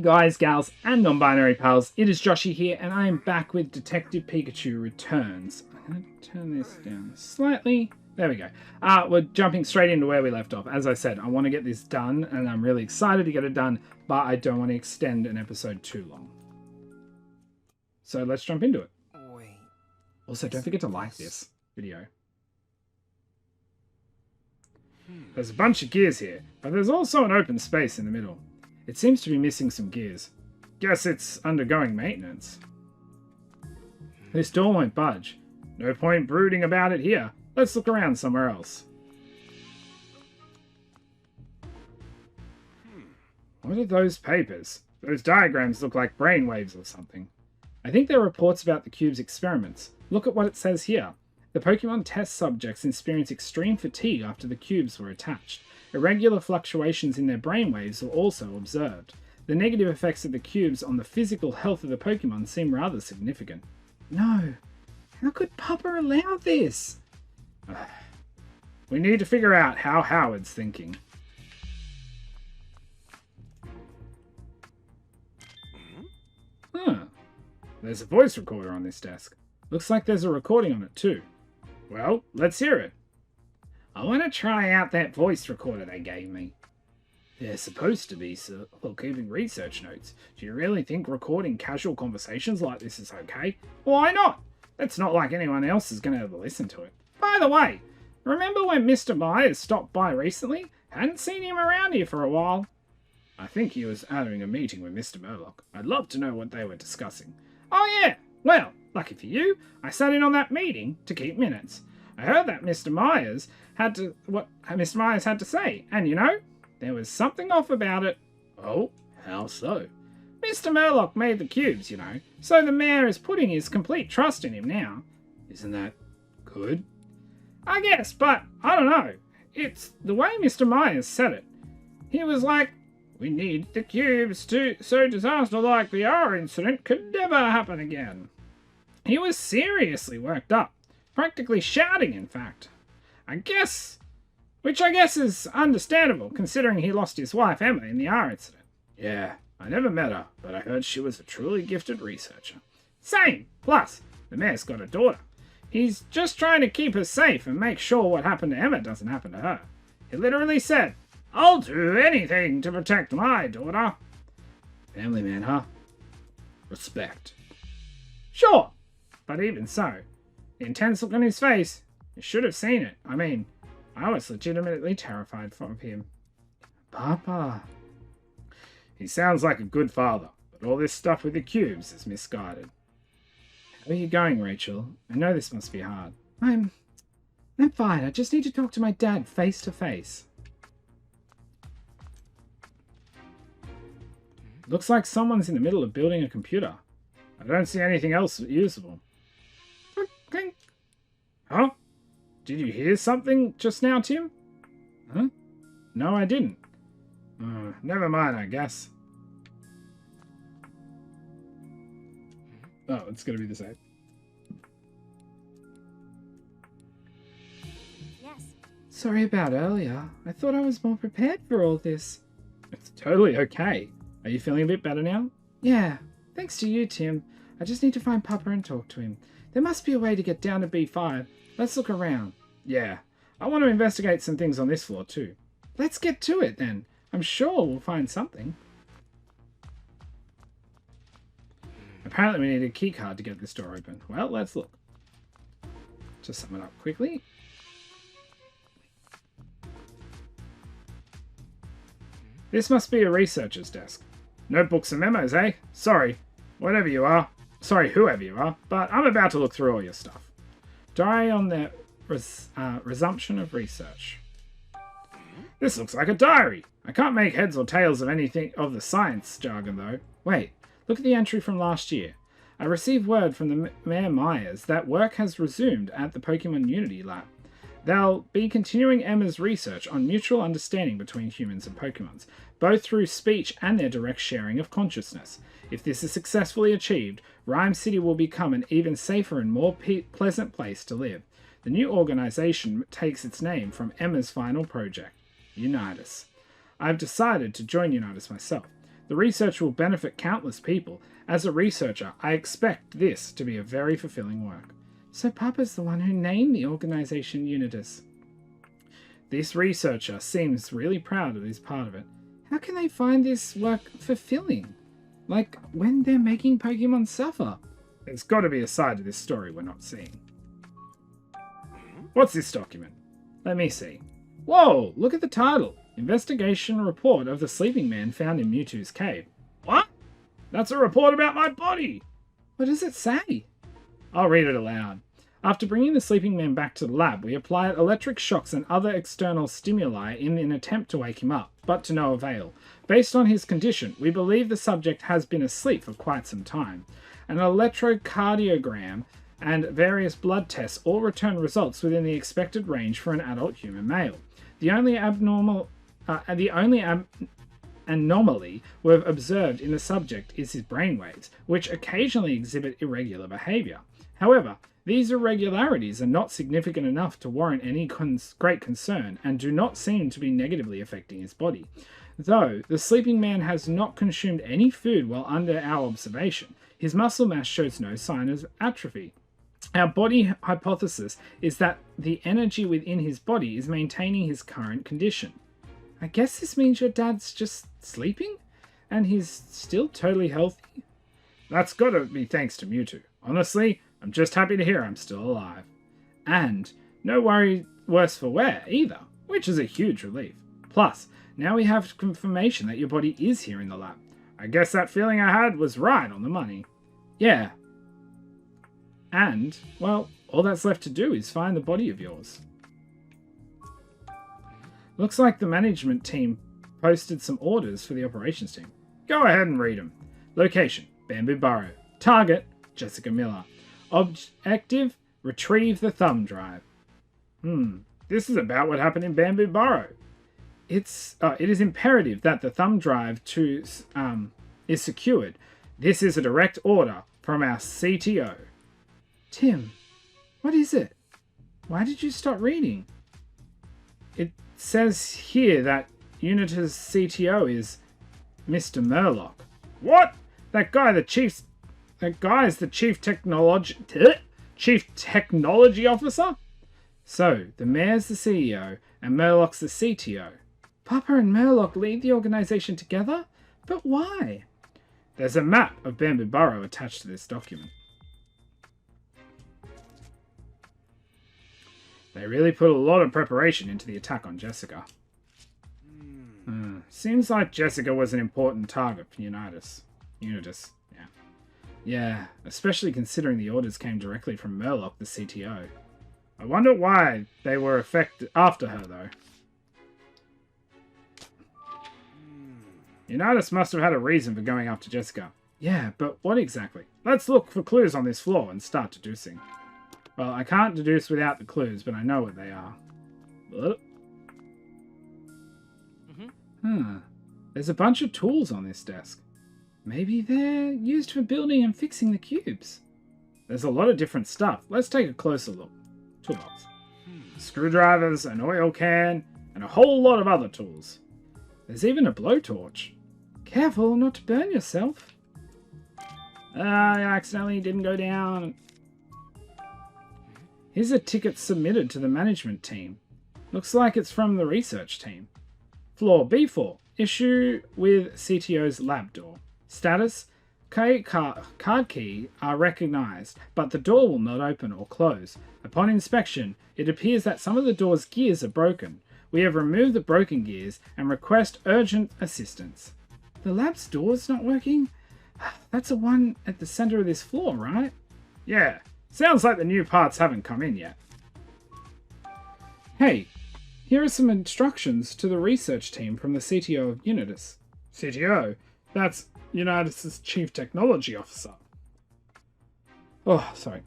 guys, gals, and non-binary pals, it is Joshie here, and I am back with Detective Pikachu Returns. I'm going to turn this down slightly. There we go. We're jumping straight into where we left off. As I said, I want to get this done, and I'm really excited to get it done, but I don't want to extend an episode too long. So let's jump into it. Wait. Also, don't forget to like this video. There's a bunch of gears here, but there's also an open space in the middle. It seems to be missing some gears. Guess it's undergoing maintenance. This door won't budge. No point brooding about it here. Let's look around somewhere else. What are those papers? Those diagrams look like brainwaves or something. I think they're reports about the cube's experiments. Look at what it says here. The Pokemon test subjects experienced extreme fatigue after the cubes were attached. Irregular fluctuations in their brainwaves were also observed. The negative effects of the cubes on the physical health of the Pokemon seem rather significant. No. How could Papa allow this? We need to figure out how Howard's thinking. Huh. There's a voice recorder on this desk. Looks like there's a recording on it too. Well, let's hear it. I want to try out that voice recorder they gave me. They're supposed to be for keeping research notes. Do you really think recording casual conversations like this is okay? Why not? It's not like anyone else is going to ever listen to it. By the way, remember when Mr. Myers stopped by recently? Hadn't seen him around here for a while. I think he was having a meeting with Mr. Murloc. I'd love to know what they were discussing. Oh yeah, well, lucky for you, I sat in on that meeting to keep minutes. I heard that Mr. Myers had to say, and you know, there was something off about it. Oh, how so? Mr. Murloc made the cubes, you know, so the mayor is putting his complete trust in him now. Isn't that good? I guess, but I don't know. It's the way Mr. Myers said it. He was like, we need the cubes so disaster like the R incident could never happen again. He was seriously worked up. Practically shouting, in fact. Which I guess is understandable, considering he lost his wife Emma in the R incident. Yeah, I never met her, but I heard she was a truly gifted researcher. Same! Plus, the mayor's got a daughter. He's just trying to keep her safe and make sure what happened to Emma doesn't happen to her. He literally said, I'll do anything to protect my daughter. Family man, huh? Respect. Sure, but even so, the intense look on his face, you should have seen it. I mean, I was legitimately terrified of him. Papa. He sounds like a good father, but all this stuff with the cubes is misguided. How are you going, Rachel? I know this must be hard. I'm fine. I just need to talk to my dad face to face. Looks like someone's in the middle of building a computer. I don't see anything else usable. Clink. Huh? Did you hear something just now, Tim? Huh? No, I didn't. Never mind, I guess. Oh, it's going to be the same. Yes. Sorry about earlier. I thought I was more prepared for all this. It's totally okay. Are you feeling a bit better now? Yeah. Thanks to you, Tim. I just need to find Papa and talk to him. There must be a way to get down to B5. Let's look around. Yeah. I want to investigate some things on this floor too. Let's get to it then. I'm sure we'll find something. Apparently we need a key card to get this door open. Well, let's look. Just sum it up quickly. This must be a researcher's desk. Notebooks and memos, eh? Sorry, whatever you are. Sorry, whoever you are, but I'm about to look through all your stuff. Diary on the resumption of research. This looks like a diary. I can't make heads or tails of anything of the science jargon, though. Wait, look at the entry from last year. I received word from the Mayor Myers that work has resumed at the Pokemon Unity Lab. They'll be continuing Emma's research on mutual understanding between humans and Pokemons, both through speech and their direct sharing of consciousness. If this is successfully achieved, Rhyme City will become an even safer and more pleasant place to live. The new organization takes its name from Emma's final project, Unitas. I've decided to join Unitas myself. The research will benefit countless people. As a researcher, I expect this to be a very fulfilling work. So Papa's the one who named the organization Unitas. This researcher seems really proud of his part of it. How can they find this work fulfilling? Like, when they're making Pokemon suffer? There's got to be a side to this story we're not seeing. What's this document? Let me see. Whoa, look at the title. Investigation report of the sleeping man found in Mewtwo's cave. What? That's a report about my body! What does it say? I'll read it aloud. After bringing the sleeping man back to the lab, we applied electric shocks and other external stimuli in an attempt to wake him up, but to no avail. Based on his condition, we believe the subject has been asleep for quite some time. An electrocardiogram and various blood tests all returned results within the expected range for an adult human male. The only anomaly we've observed in the subject is his brainwaves, which occasionally exhibit irregular behavior. However, these irregularities are not significant enough to warrant any great concern and do not seem to be negatively affecting his body. Though the sleeping man has not consumed any food while under our observation, his muscle mass shows no sign of atrophy. Our body hypothesis is that the energy within his body is maintaining his current condition. I guess this means your dad's just sleeping? And he's still totally healthy? That's gotta be thanks to Mewtwo. Honestly, I'm just happy to hear I'm still alive. And no worry worse for wear either, which is a huge relief. Plus, now we have confirmation that your body is here in the lab. I guess that feeling I had was right on the money. Yeah. And, well, all that's left to do is find the body of yours. Looks like the management team posted some orders for the operations team. Go ahead and read them. Location, Bamboo Burrow. Target, Jessica Miller. Objective, retrieve the thumb drive. This is about what happened in Bamboo Burrow. It is imperative that the thumb drive is secured. This is a direct order from our CTO. Tim, what is it? Why did you stop reading? It says here that Unitas' CTO is Mr. Murloc. What? That guy is the chief technology officer? So, the mayor's the CEO and Murloc's the CTO. Papa and Murloc lead the organization together? But why? There's a map of Bamboo Burrow attached to this document. They really put a lot of preparation into the attack on Jessica. Seems like Jessica was an important target for Unitas. Yeah. Yeah, especially considering the orders came directly from Murloc, the CTO. I wonder why they were after her, though. Unitas must have had a reason for going after Jessica. Yeah, but what exactly? Let's look for clues on this floor and start deducing. Well, I can't deduce without the clues, but I know what they are. There's a bunch of tools on this desk. Maybe they're used for building and fixing the cubes. There's a lot of different stuff. Let's take a closer look. Toolbox. Screwdrivers, an oil can, and a whole lot of other tools. There's even a blowtorch. Careful not to burn yourself. I accidentally didn't go down. Here's a ticket submitted to the management team. Looks like it's from the research team. Floor B4. Issue with CTO's lab door. Status. Card key are recognized, but the door will not open or close. Upon inspection, it appears that some of the door's gears are broken. We have removed the broken gears and request urgent assistance. The lab's door's not working? That's the one at the center of this floor, right? Yeah. Sounds like the new parts haven't come in yet. Hey, here are some instructions to the research team from the CTO of Unitas. CTO? That's Unitas' Chief Technology Officer. Oh, sorry.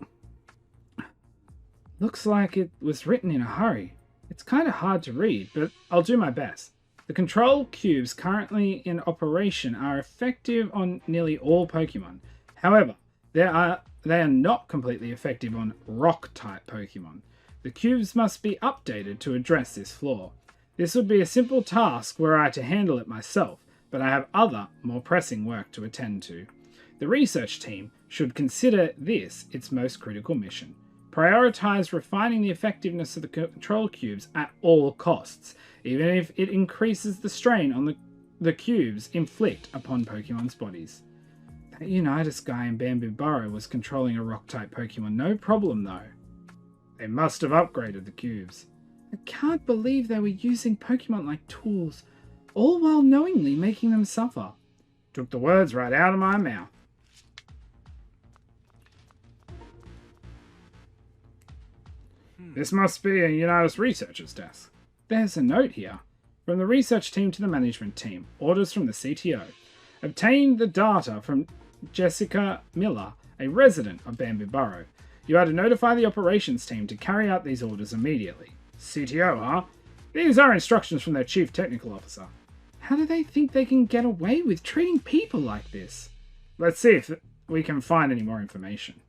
Looks like it was written in a hurry. It's kind of hard to read, but I'll do my best. The control cubes currently in operation are effective on nearly all Pokemon. However, they are not completely effective on rock-type Pokemon. The cubes must be updated to address this flaw. This would be a simple task were I to handle it myself, but I have other, more pressing work to attend to. The research team should consider this its most critical mission. Prioritize refining the effectiveness of the control cubes at all costs, even if it increases the strain on the cubes inflict upon Pokemon's bodies. That Unitas guy in Bamboo Burrow was controlling a rock-type Pokemon, no problem though. They must have upgraded the cubes. I can't believe they were using Pokemon like tools, all while knowingly making them suffer. Took the words right out of my mouth. This must be a Unitas researcher's desk. There's a note here. From the research team to the management team. Orders from the CTO. Obtain the data from Jessica Miller, a resident of Bamboo Burrow. You are to notify the operations team to carry out these orders immediately. CTO, huh? These are instructions from their chief technical officer. How do they think they can get away with treating people like this? Let's see if we can find any more information.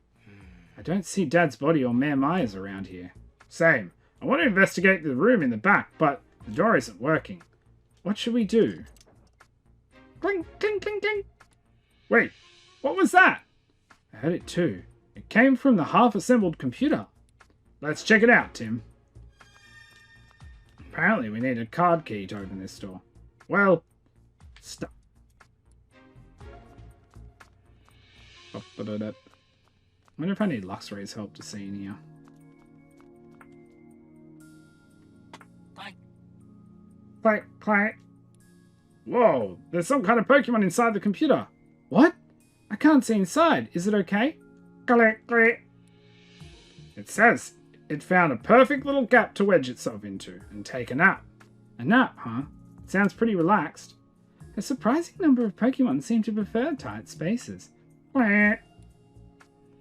I don't see Dad's body or Mayor Myers around here. Same. I want to investigate the room in the back, but the door isn't working. What should we do? Clink, clink, clink, clink. Wait, what was that? I heard it too. It came from the half-assembled computer. Let's check it out, Tim. Apparently we need a card key to open this door. Well, stop. I wonder if I need Luxray's help to see in here. Clack, clack. Whoa, there's some kind of Pokemon inside the computer. What? I can't see inside. Is it okay? Click, click. It says it found a perfect little gap to wedge itself into and take a nap. A nap, huh? It sounds pretty relaxed. A surprising number of Pokemon seem to prefer tight spaces. Click.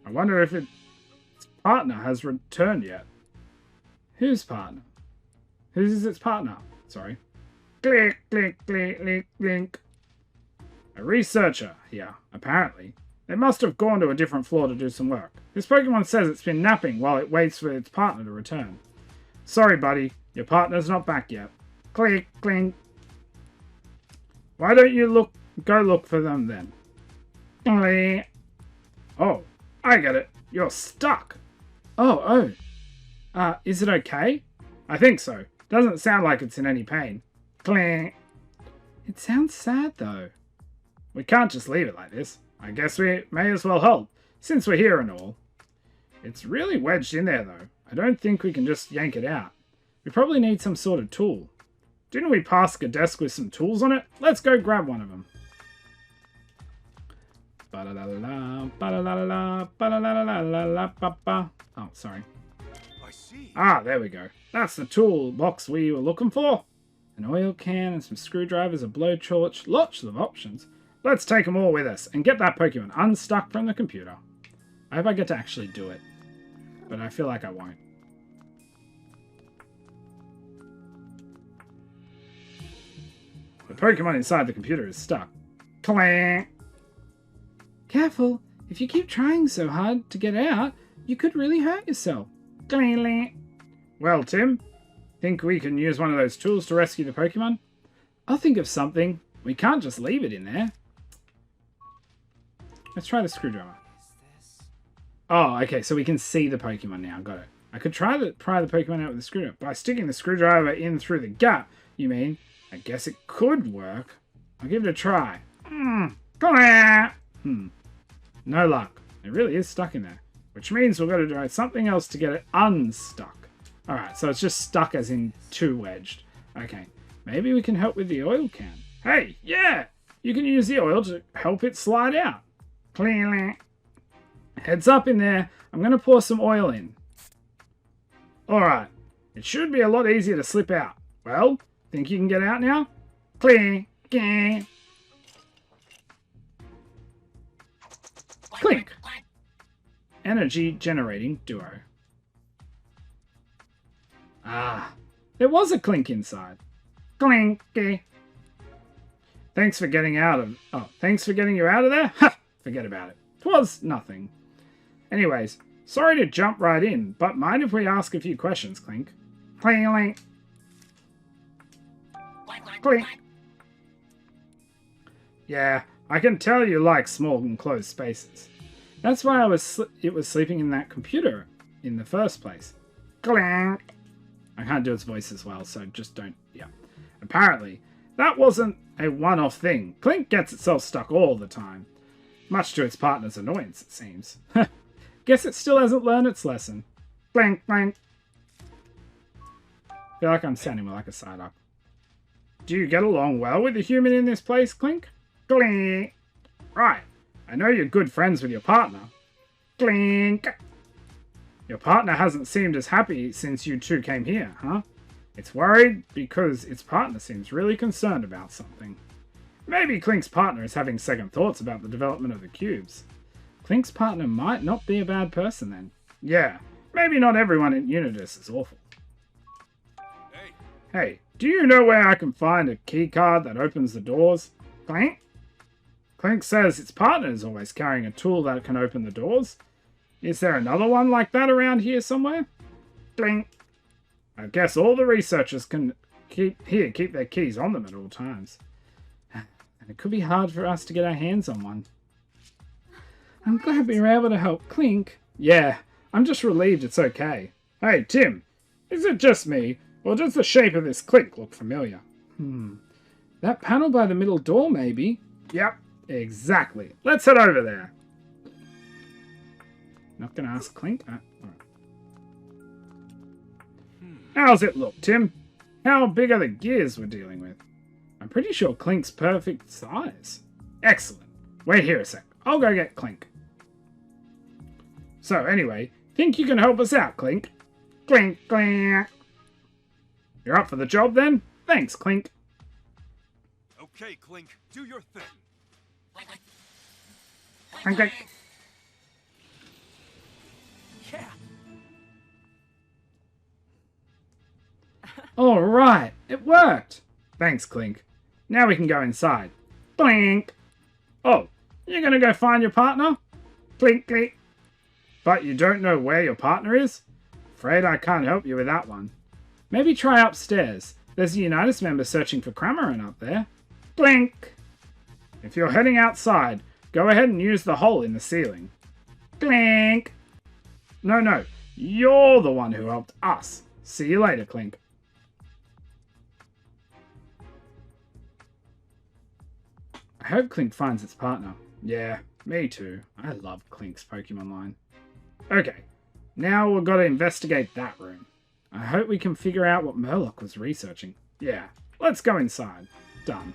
I wonder if its partner has returned yet. Whose partner? Who's its partner? Sorry. Click, click, click, click, click. A researcher here, apparently. They must have gone to a different floor to do some work. This Pokemon says it's been napping while it waits for its partner to return. Sorry, buddy. Your partner's not back yet. Click, clink. Why don't you go look for them then? Click. Oh, I get it. You're stuck. Oh. Is it okay? I think so. Doesn't sound like it's in any pain. Clink. It sounds sad, though. We can't just leave it like this. I guess we may as well help, since we're here and all. It's really wedged in there, though. I don't think we can just yank it out. We probably need some sort of tool. Didn't we pass a desk with some tools on it? Let's go grab one of them. Oh, sorry. I see. Ah, there we go. That's the toolbox we were looking for. An oil can and some screwdrivers, a blowtorch, lots of options. Let's take them all with us and get that Pokemon unstuck from the computer. I hope I get to actually do it, but I feel like I won't. The Pokemon inside the computer is stuck. Clang! Careful, if you keep trying so hard to get out, you could really hurt yourself. Clang! Well, Tim, think we can use one of those tools to rescue the Pokemon? I'll think of something. We can't just leave it in there. Let's try the screwdriver. Oh, okay, so we can see the Pokemon now. Got it. I could pry the Pokemon out with the screwdriver. By sticking the screwdriver in through the gap, you mean? I guess it could work. I'll give it a try. No luck. It really is stuck in there. Which means we've got to do something else to get it unstuck. Alright, so it's just stuck as in too wedged. Okay, maybe we can help with the oil can. Hey, yeah! You can use the oil to help it slide out. Clearly. Heads up in there. I'm going to pour some oil in. Alright, it should be a lot easier to slip out. Well, think you can get out now? Clear. Clink. Energy generating duo. Ah, there was a clink inside. Clinky. Thanks for getting you out of there? Ha! Forget about it. 'Twas nothing. Anyways, sorry to jump right in, but mind if we ask a few questions, Clink? Clink. Clink. Yeah, I can tell you like small enclosed spaces. That's why it was sleeping in that computer in the first place. Clank! I can't do its voice as well, so just don't... Yeah. Apparently, that wasn't a one-off thing. Clink gets itself stuck all the time. Much to its partner's annoyance, it seems. Guess it still hasn't learned its lesson. Clank, clank. I feel like I'm sounding more like a side-up. Do you get along well with the human in this place, Clink? Clink. Right. I know you're good friends with your partner. Clink. Your partner hasn't seemed as happy since you two came here, huh? It's worried because its partner seems really concerned about something. Maybe Clink's partner is having second thoughts about the development of the cubes. Clink's partner might not be a bad person then. Yeah, maybe not everyone in Unitas is awful. Hey, do you know where I can find a key card that opens the doors? Clink? Clink says its partner is always carrying a tool that can open the doors. Is there another one like that around here somewhere? Clink. I guess all the researchers can keep their keys on them at all times. And it could be hard for us to get our hands on one. I'm glad we were able to help Clink. Yeah, I'm just relieved it's okay. Hey, Tim, is it just me, or does the shape of this Clink look familiar? That panel by the middle door, maybe? Yep, exactly. Let's head over there. Not gonna ask Clink? All right. How's it look, Tim? How big are the gears we're dealing with? I'm pretty sure Clink's perfect size. Excellent. Wait here a sec. I'll go get Clink. So anyway, think you can help us out, Clink? Clink, clink. You're up for the job then? Thanks, Clink. Okay, Clink, do your thing. Clink, clink. Yeah. All right, it worked. Thanks, Clink. Now we can go inside. Blink. Oh, you're gonna go find your partner? Clink, clink. But you don't know where your partner is? Afraid I can't help you with that one. Maybe try upstairs. There's a Unitas member searching for Cramarin up there. Blink. If you're heading outside, go ahead and use the hole in the ceiling. Clink. No, you're the one who helped us. See you later, Clink. I hope Clink finds its partner. Yeah, me too. I love Clink's Pokemon line. Okay, now we've got to investigate that room. I hope we can figure out what Murloc was researching. Yeah, let's go inside. Done.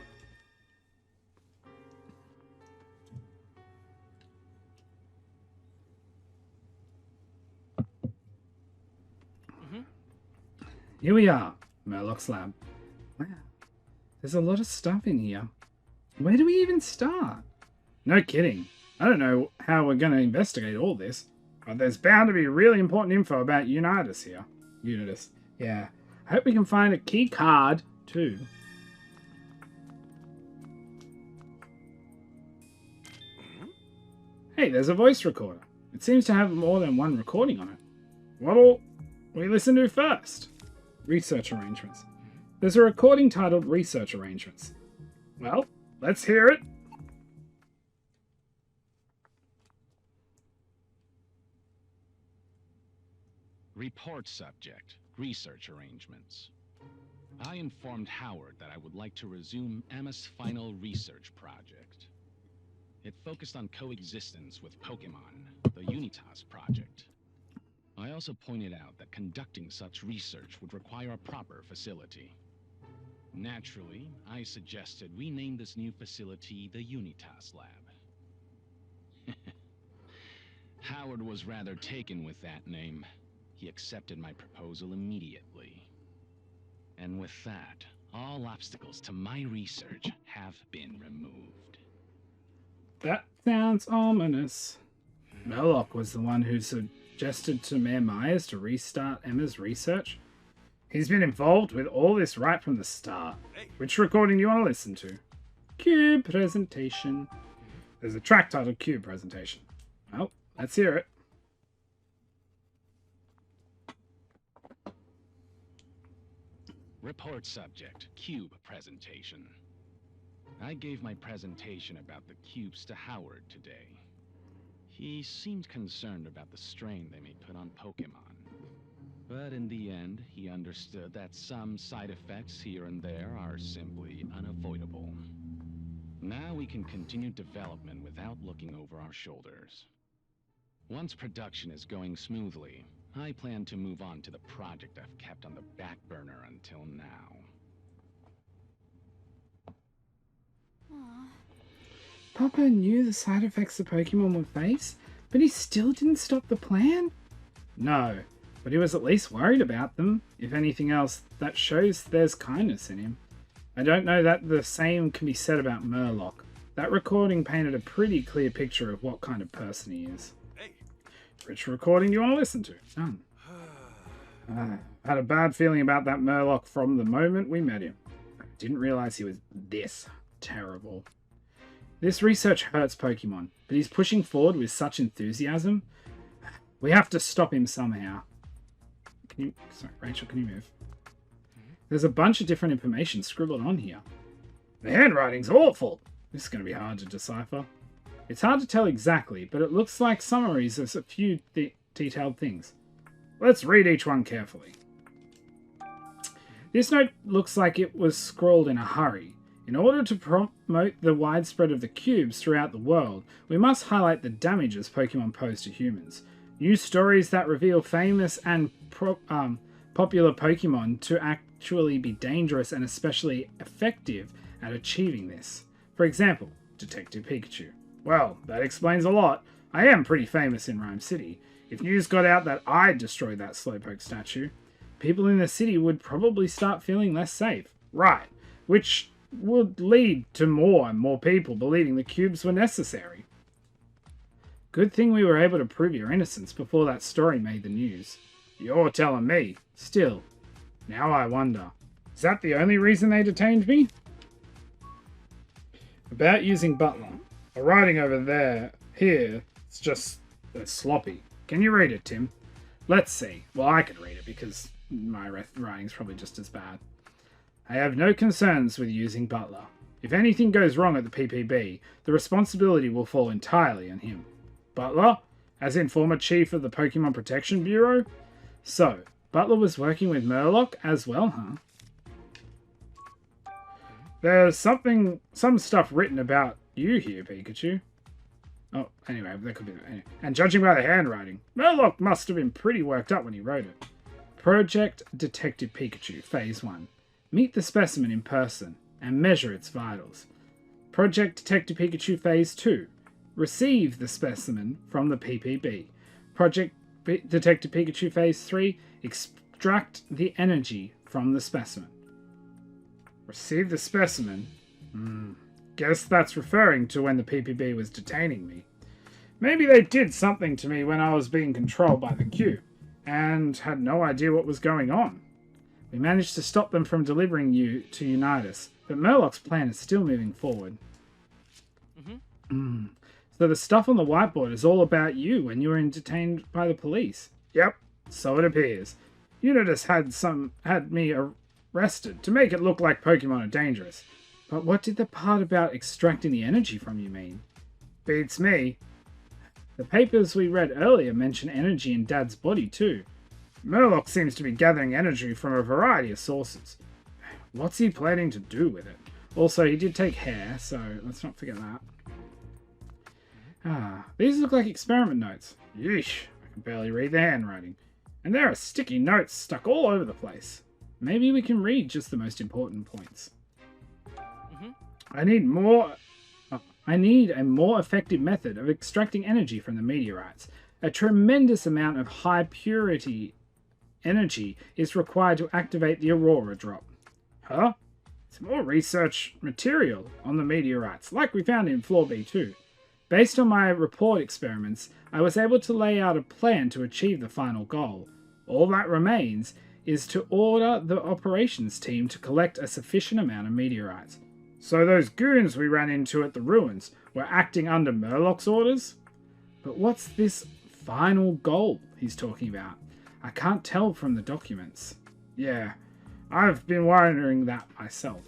Here we are, Murloc's lab. Wow, there's a lot of stuff in here. Where do we even start? No kidding. I don't know how we're going to investigate all this, but there's bound to be really important info about Unitas here. Unitas. Yeah. I hope we can find a key card, too. Hey, there's a voice recorder. It seems to have more than one recording on it. What'll we listen to first? Research arrangements. There's a recording titled Research Arrangements. Well, let's hear it. Report subject, research arrangements. I informed Howard that I would like to resume Emma's final research project. It focused on coexistence with Pokemon, the Unitas project. I also pointed out that conducting such research would require a proper facility. Naturally, I suggested we name this new facility the Unitas Lab. Howard was rather taken with that name. He accepted my proposal immediately. And with that, all obstacles to my research have been removed. That sounds ominous. Murloc was the one who suggested to Mayor Myers to restart Emma's research. He's been involved with all this right from the start. Which recording do you want to listen to? Cube presentation. There's a track titled Cube presentation. Well, let's hear it. Report subject, Cube presentation. I gave my presentation about the cubes to Howard today. He seemed concerned about the strain they may put on Pokemon. But in the end, he understood that some side effects here and there are simply unavoidable. Now we can continue development without looking over our shoulders. Once production is going smoothly, I plan to move on to the project I've kept on the back burner until now. Papa knew the side effects the Pokemon would face, but he still didn't stop the plan? No, but he was at least worried about them. If anything else, that shows there's kindness in him. I don't know that the same can be said about Murloc. That recording painted a pretty clear picture of what kind of person he is. Hey. Which recording do you want to listen to? None. I had a bad feeling about that Murloc from the moment we met him. I didn't realize he was this terrible. This research hurts Pokemon, but he's pushing forward with such enthusiasm. We have to stop him somehow. Sorry, Rachel, can you move? There's a bunch of different information scribbled on here. The handwriting's awful. This is going to be hard to decipher. It's hard to tell exactly, but it looks like summaries of a few detailed things. Let's read each one carefully. This note looks like it was scrawled in a hurry. In order to promote the widespread of the cubes throughout the world, we must highlight the damages Pokemon pose to humans. Use stories that reveal famous and popular Pokemon to actually be dangerous and especially effective at achieving this. For example, Detective Pikachu. Well, that explains a lot. I am pretty famous in Rhyme City. If news got out that I destroyed that Slowpoke statue, people in the city would probably start feeling less safe. Right, which would lead to more and more people believing the cubes were necessary. Good thing we were able to prove your innocence before that story made the news. You're telling me. Still, now I wonder, is that the only reason they detained me? About using Butler. The writing over here, it's just sloppy. Can you read it, Tim? Let's see. Well, I can read it because my writing's probably just as bad. I have no concerns with using Butler. If anything goes wrong at the PPB, the responsibility will fall entirely on him. Butler? As in former chief of the Pokemon Protection Bureau? So, Butler was working with Murloc as well, huh? There's some stuff written about you here, Pikachu. Oh, anyway, that could be... Anyway. And judging by the handwriting, Murloc must have been pretty worked up when he wrote it. Project Detective Pikachu, Phase 1. Meet the specimen in person and measure its vitals. Project Detective Pikachu Phase 2. Receive the specimen from the PPB. Project Detective Pikachu Phase 3. Extract the energy from the specimen. Receive the specimen? Guess that's referring to when the PPB was detaining me. Maybe they did something to me when I was being controlled by the Q, and had no idea what was going on. We managed to stop them from delivering you to Unitas, but Murloc's plan is still moving forward. So the stuff on the whiteboard is all about you when you were detained by the police. Yep, so it appears. Unitas had me arrested to make it look like Pokemon are dangerous. But what did the part about extracting the energy from you mean? Beats me. The papers we read earlier mention energy in Dad's body too. Murloc seems to be gathering energy from a variety of sources. What's he planning to do with it? Also, he did take hair, so let's not forget that. These look like experiment notes. Yeesh, I can barely read the handwriting. And there are sticky notes stuck all over the place. Maybe we can read just the most important points. I need a more effective method of extracting energy from the meteorites. A tremendous amount of high purity energy is required to activate the Aurora drop. Huh? It's more research material on the meteorites, like we found in Floor B2. Based on my report experiments, I was able to lay out a plan to achieve the final goal. All that remains is to order the operations team to collect a sufficient amount of meteorites. So those goons we ran into at the ruins were acting under Murloc's orders? But what's this final goal he's talking about? I can't tell from the documents. Yeah, I've been wondering that myself.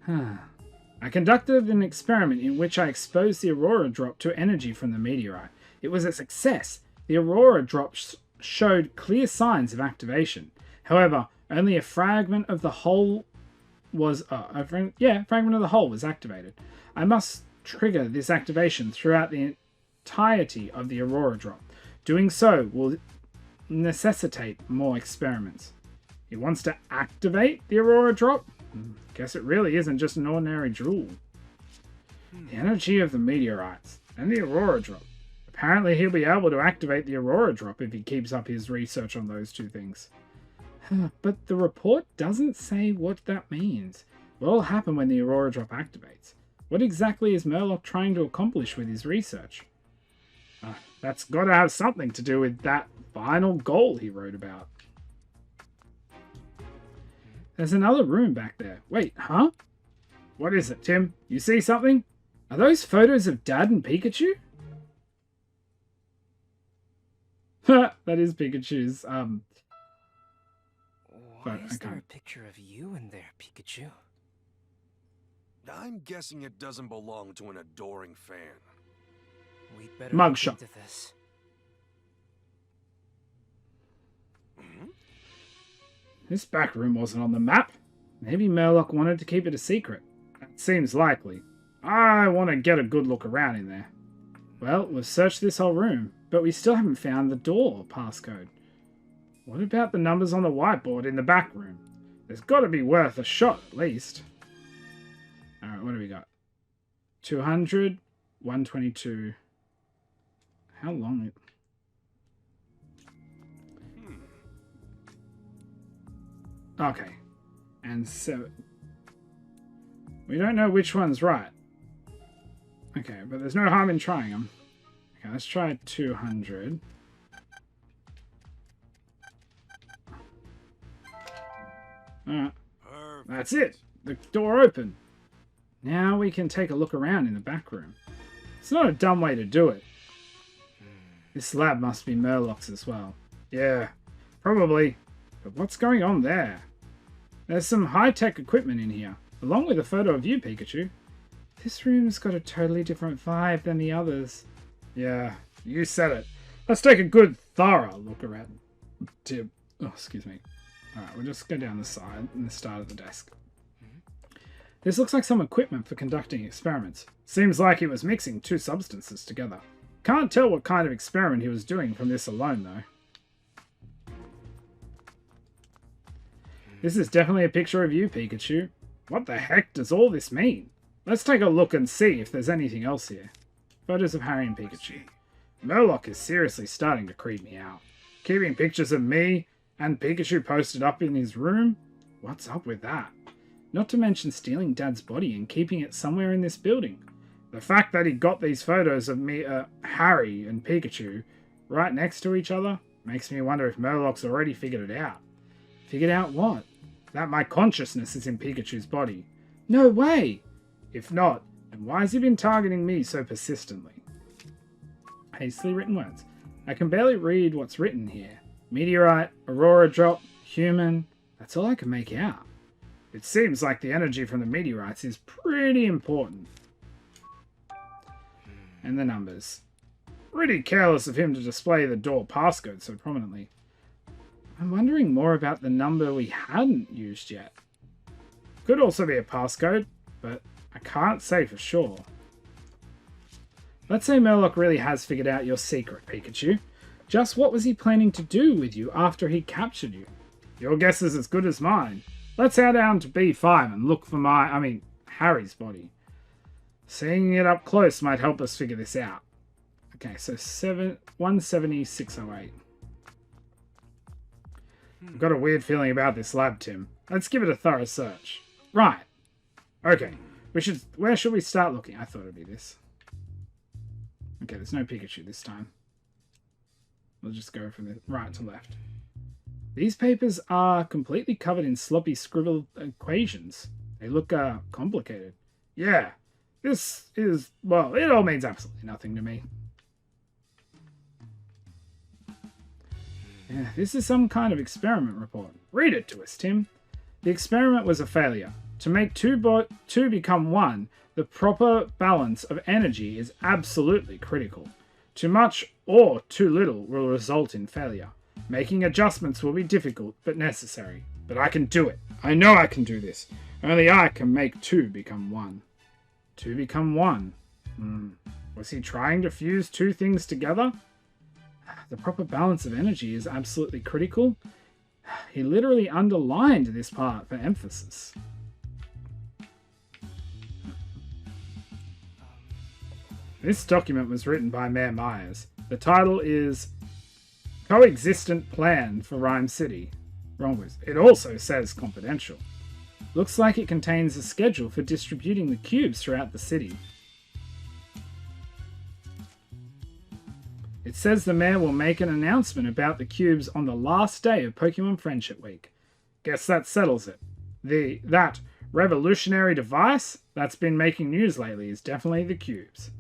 I conducted an experiment in which I exposed the aurora drop to energy from the meteorite. It was a success. The aurora drop showed clear signs of activation. However, only a fragment of the whole was fragment of the whole was activated. I must trigger this activation throughout the entirety of the aurora drop. Doing so will necessitate more experiments. He wants to activate the aurora drop? Guess it really isn't just an ordinary jewel. The energy of the meteorites and the aurora drop. Apparently he'll be able to activate the aurora drop if he keeps up his research on those two things. But the report doesn't say what that means. What will happen when the aurora drop activates? What exactly is Murloc trying to accomplish with his research? That's got to have something to do with that final goal he wrote about. There's another room back there. Wait, huh? What is it, Tim? You see something? Are those photos of Dad and Pikachu? That is Pikachu's, Why is there a picture of you in there, Pikachu? I'm guessing it doesn't belong to an adoring fan. We'd better Mugshot. look into this. This back room wasn't on the map. Maybe Murloc wanted to keep it a secret. That seems likely. I want to get a good look around in there. Well, we've searched this whole room, but we still haven't found the door passcode. What about the numbers on the whiteboard in the back room? There's got to be worth a shot, at least. Alright, what do we got? 200, 122. How long? Okay. And so... we don't know which one's right. Okay, but there's no harm in trying them. Okay, let's try 200. Alright. That's it. The door open. Now we can take a look around in the back room. It's not a dumb way to do it. This lab must be Murloc's as well. Yeah, probably. But what's going on there? There's some high-tech equipment in here, along with a photo of you, Pikachu. This room's got a totally different vibe than the others. Yeah, you said it. Let's take a good, thorough look around. Oh, excuse me. Alright, we'll just go down the side and start at the desk. This looks like some equipment for conducting experiments. Seems like he was mixing two substances together. Can't tell what kind of experiment he was doing from this alone, though. This is definitely a picture of you, Pikachu. What the heck does all this mean? Let's take a look and see if there's anything else here. Photos of Harry and Pikachu. Murloc is seriously starting to creep me out. Keeping pictures of me and Pikachu posted up in his room? What's up with that? Not to mention stealing Dad's body and keeping it somewhere in this building. The fact that he got these photos of me, Harry and Pikachu right next to each other makes me wonder if Murloc's already figured it out. Figured out what? That my consciousness is in Pikachu's body. No way! If not, then why has he been targeting me so persistently? Hastily written words. I can barely read what's written here. Meteorite, aurora drop, human. That's all I can make out. It seems like the energy from the meteorites is pretty important. And the numbers. Pretty careless of him to display the door passcode so prominently. I'm wondering more about the number we hadn't used yet. Could also be a passcode, but I can't say for sure. Let's say Murloc really has figured out your secret, Pikachu. Just what was he planning to do with you after he captured you? Your guess is as good as mine. Let's head down to B5 and look for Harry's body. Seeing it up close might help us figure this out. Okay, so 170,608. I've got a weird feeling about this lab, Tim. Let's give it a thorough search. Right. Okay. Where should we start looking? I thought it'd be this. Okay, there's no Pikachu this time. We'll just go from the right to left. These papers are completely covered in sloppy scribbled equations. They look complicated. Yeah, this is, well, it all means absolutely nothing to me. Yeah, this is some kind of experiment report. Read it to us, Tim. The experiment was a failure. To make two become one, the proper balance of energy is absolutely critical. Too much or too little will result in failure. Making adjustments will be difficult but necessary. But I can do it. I know I can do this. Only I can make two become one. Two become one. Was he trying to fuse two things together? The proper balance of energy is absolutely critical. He literally underlined this part for emphasis. This document was written by Mayor Myers. The title is Coexistent Plan for Rhyme City. Wrong with. It also says confidential. Looks like it contains a schedule for distributing the cubes throughout the city. It says the mayor will make an announcement about the cubes on the last day of Pokemon Friendship Week. Guess that settles it. That revolutionary device that's been making news lately is definitely the cubes.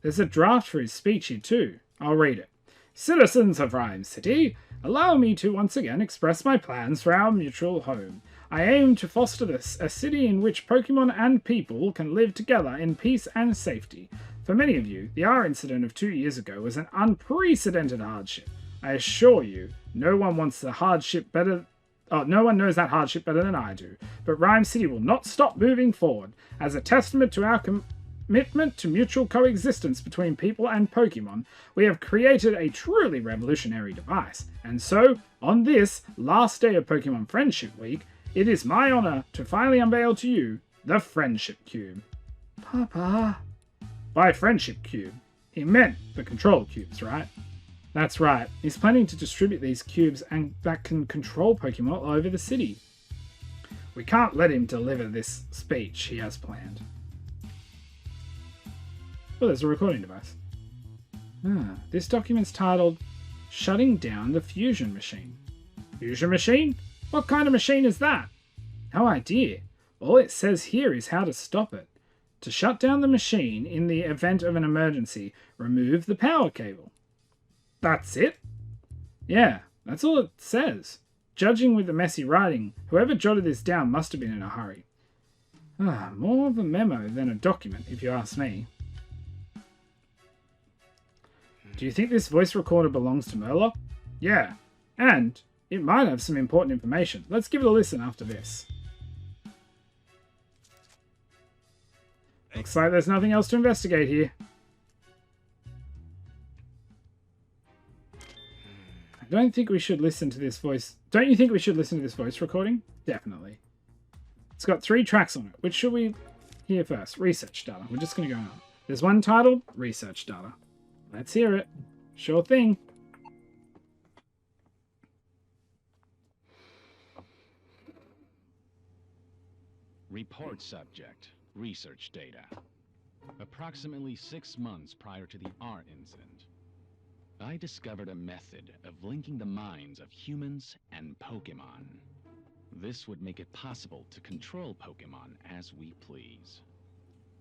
There's a draft for his speech here too. I'll read it. Citizens of Rhyme City, allow me to once again express my plans for our mutual home. I aim to foster a city in which Pokemon and people can live together in peace and safety. For many of you, the R incident of 2 years ago was an unprecedented hardship. I assure you, no one wants the hardship better. No one knows that hardship better than I do. But Rhyme City will not stop moving forward. As a testament to our commitment to mutual coexistence between people and Pokemon, we have created a truly revolutionary device. And so, on this last day of Pokemon Friendship Week, it is my honor to finally unveil to you the Friendship Cube. Papa. By Friendship Cube, he meant the control cubes, right? That's right. He's planning to distribute these cubes and that can control Pokemon all over the city. We can't let him deliver this speech he has planned. Well, there's a recording device. This document's titled Shutting Down the Fusion Machine. Fusion machine? What kind of machine is that? No idea. All it says here is how to stop it. To shut down the machine in the event of an emergency, remove the power cable. That's it? Yeah, that's all it says. Judging with the messy writing, whoever jotted this down must have been in a hurry. More of a memo than a document, if you ask me. Do you think this voice recorder belongs to Murloc? Yeah, and it might have some important information. Let's give it a listen after this. Looks like there's nothing else to investigate here. I don't think we should listen to this voice. Don't you think we should listen to this voice recording? Definitely. It's got 3 tracks on it. Which should we hear first? Research data. We're just going to go on. There's one titled Research Data. Let's hear it. Sure thing. Report subject. Research data. Approximately 6 months prior to the R incident, I discovered a method of linking the minds of humans and Pokemon. This would make it possible to control Pokemon as we please.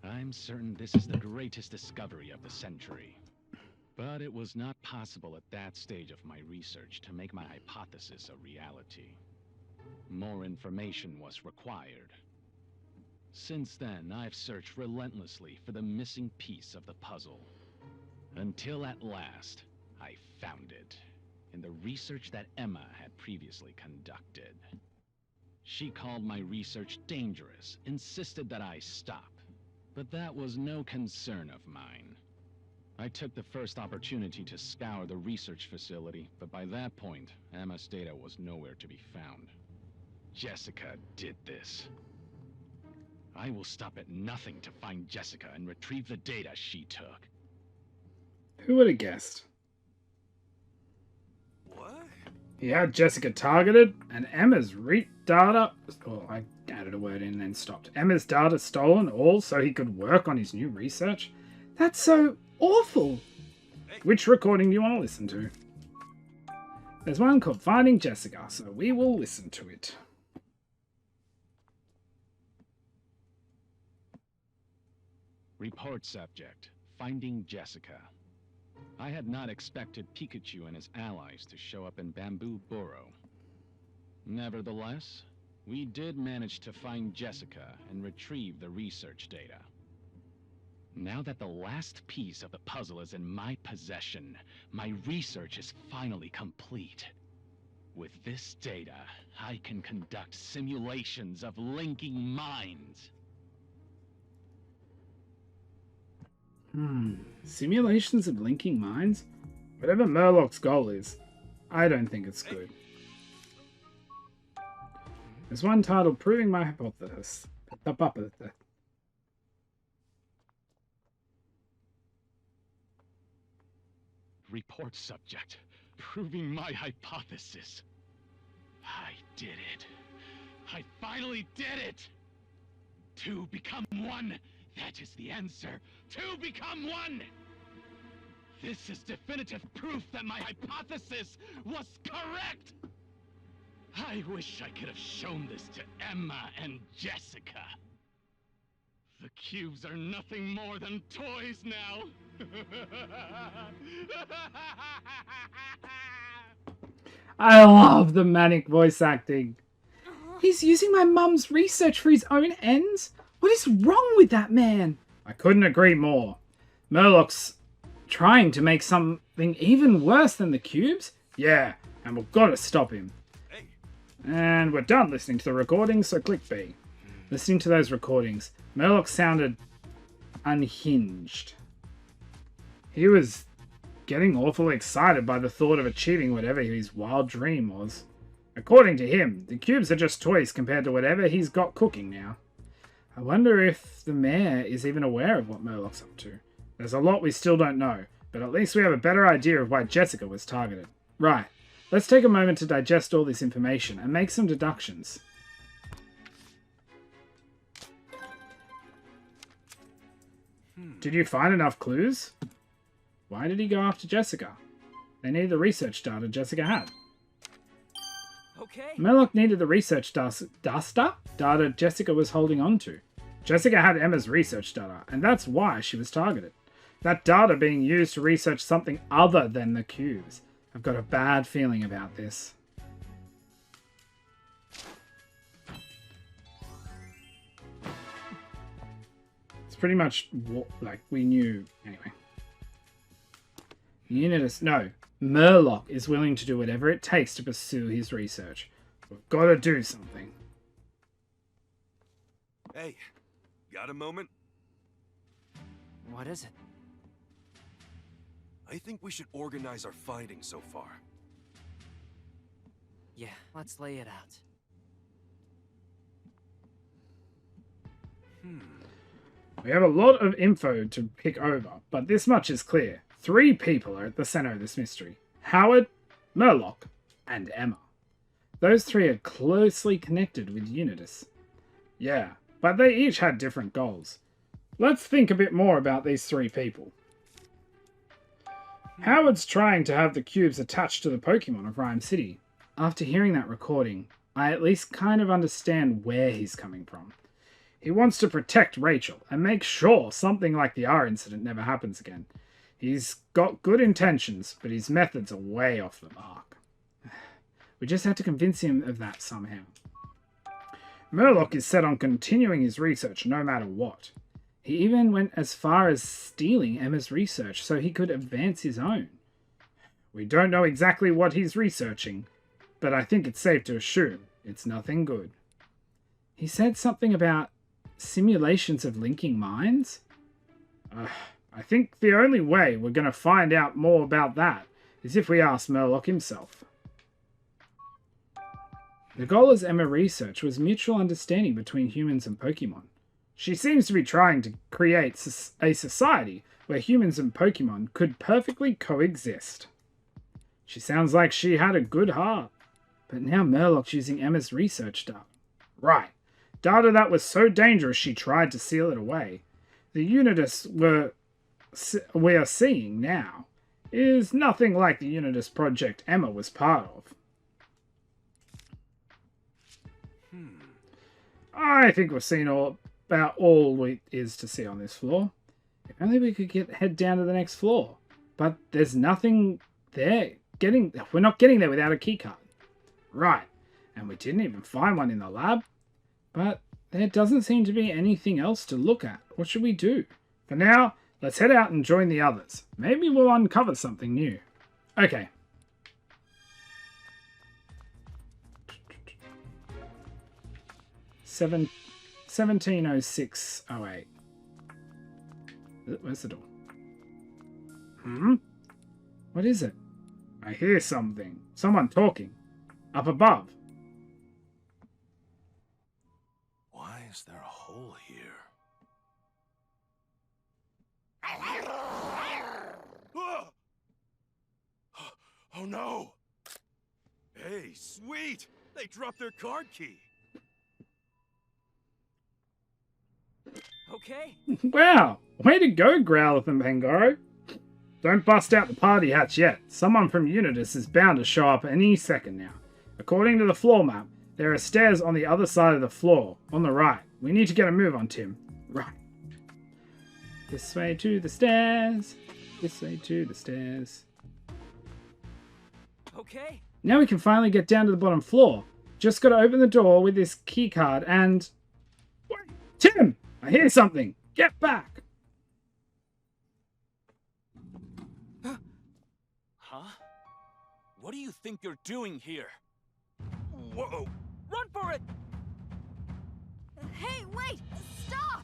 I'm certain this is the greatest discovery of the century. But it was not possible at that stage of my research to make my hypothesis a reality. More information was required. Since then, I've searched relentlessly for the missing piece of the puzzle. Until at last, I found it in the research that Emma had previously conducted. She called my research dangerous, insisted that I stop. But that was no concern of mine. I took the first opportunity to scour the research facility, but by that point, Emma's data was nowhere to be found. Jessica did this. I will stop at nothing to find Jessica and retrieve the data she took. Who would have guessed? What? He had Jessica targeted, and Emma's data... Oh, I added a word in and then stopped. Emma's data stolen, all so he could work on his new research? That's so awful! Which recording do you want to listen to? There's one called Finding Jessica, so we will listen to it. Report subject. Finding Jessica. I had not expected Pikachu and his allies to show up in Bamboo Burrow. Nevertheless, We did manage to find Jessica and retrieve the research data. Now that the last piece of the puzzle is in my possession, my research is finally complete. With this data, I can conduct simulations of linking minds. Simulations of linking minds? Whatever Murlock's goal is, I don't think it's good. There's one titled Proving My Hypothesis. Report subject, proving my hypothesis. I did it. I finally did it! Two become one. That is the answer. Two become one! This is definitive proof that my hypothesis was correct! I wish I could have shown this to Emma and Jessica. The cubes are nothing more than toys now. I love the manic voice acting. He's using my mum's research for his own ends? What is wrong with that man? I couldn't agree more. Murlock's trying to make something even worse than the cubes? Yeah, and we've got to stop him. And we're done listening to the recordings, so click B. Listening to those recordings, Murlock sounded unhinged. He was getting awfully excited by the thought of achieving whatever his wild dream was. According to him, the cubes are just toys compared to whatever he's got cooking now. I wonder if the mayor is even aware of what Murlock's up to. There's a lot we still don't know, but at least we have a better idea of why Jessica was targeted. Right, let's take a moment to digest all this information and make some deductions. Did you find enough clues? Why did he go after Jessica? They needed the research data Jessica had. Okay. Murlock needed the research data Jessica was holding on to. Jessica had Emma's research data, and that's why she was targeted. That data being used to research something other than the cubes. I've got a bad feeling about this. It's pretty much like we knew anyway. Murlock is willing to do whatever it takes to pursue his research. We've got to do something. Hey, got a moment? What is it? I think we should organize our findings so far. Yeah, let's lay it out. We have a lot of info to pick over, but this much is clear. 3 people are at the center of this mystery. Howard, Murlock, and Emma. Those 3 are closely connected with Unitas. Yeah, but they each had different goals. Let's think a bit more about these 3 people. Howard's trying to have the cubes attached to the Pokemon of Rhyme City. After hearing that recording, I at least kind of understand where he's coming from. He wants to protect Rachel and make sure something like the R incident never happens again. He's got good intentions, but his methods are way off the mark. We just have to convince him of that somehow. Murlock is set on continuing his research no matter what. He even went as far as stealing Emma's research so he could advance his own. We don't know exactly what he's researching, but I think it's safe to assume it's nothing good. He said something about simulations of linking minds? I think the only way we're going to find out more about that is if we ask Murlock himself. The goal of Emma research was mutual understanding between humans and Pokemon. She seems to be trying to create a society where humans and Pokemon could perfectly coexist. She sounds like she had a good heart. But now Murlock's using Emma's research data. Right. Data that was so dangerous she tried to seal it away. The Unitas we are seeing now is nothing like the Unitas project Emma was part of. I think we've seen about all there is to see on this floor. If only we could head down to the next floor. But there's nothing there. We're not getting there without a keycard. Right. And we didn't even find one in the lab. But there doesn't seem to be anything else to look at. What should we do? For now, let's head out and join the others. Maybe we'll uncover something new. Okay. Seven. 170608. Where's the door? What is it? I hear something. Someone talking. Up above. Why is there a hole here? Ah! Oh no! Hey, sweet! They dropped their card key! Okay. Wow! Way to go, Growlithe and Pangoro. Don't bust out the party hatch yet. Someone from Unitas is bound to show up any second now. According to the floor map, there are stairs on the other side of the floor, on the right. We need to get a move on, Tim. Right. This way to the stairs. This way to the stairs. Okay. Now we can finally get down to the bottom floor. Just got to open the door with this key card and... Wait, Tim! I hear something. Get back! Huh? What do you think you're doing here? Whoa! Run for it! Hey, wait! Stop!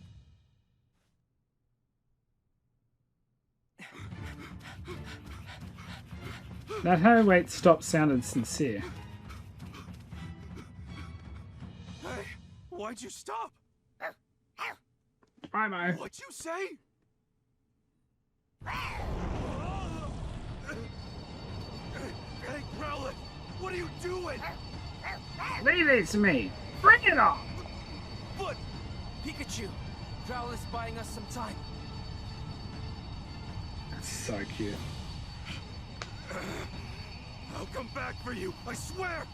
That "hey, wait, stop" sounded sincere. Hey, why'd you stop? Bye, Mo. What'd you say? Hey, Growlithe! What are you doing? Leave it to me. Bring it on. But Pikachu! Growlithe's buying us some time. That's so cute. I'll come back for you, I swear!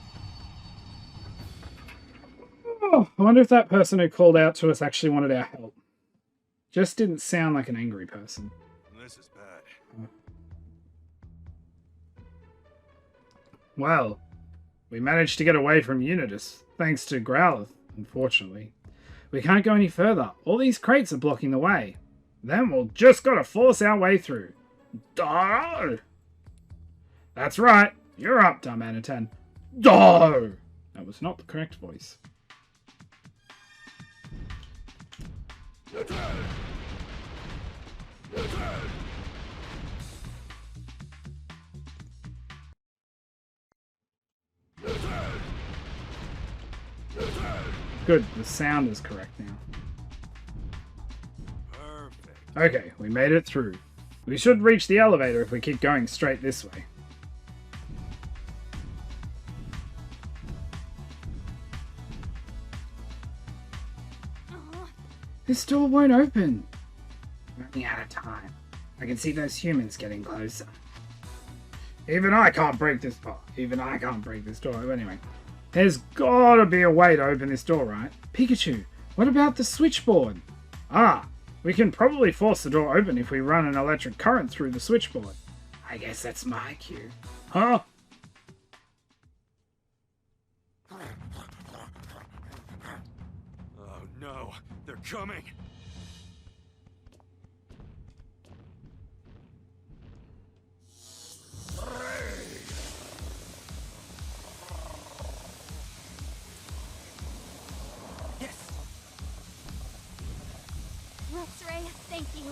Oh, I wonder if that person who called out to us actually wanted our help. Just didn't sound like an angry person. This is bad. Well, we managed to get away from Unitas, thanks to Growlithe, unfortunately. We can't go any further. All these crates are blocking the way. Then we'll just gotta force our way through. Duh! That's right. You're up, dumb Anatan. Duh! That was not the correct voice. Good, the sound is correct now. Perfect. Okay, we made it through. We should reach the elevator if we keep going straight this way. This door won't open. Running out of time. I can see those humans getting closer. Even I can't break this door. Even I can't break this door. Anyway, there's gotta be a way to open this door, right? Pikachu, what about the switchboard? Ah, we can probably force the door open if we run an electric current through the switchboard. I guess that's my cue. Huh? Oh no, they're coming! Yes! X-Ray, thank you.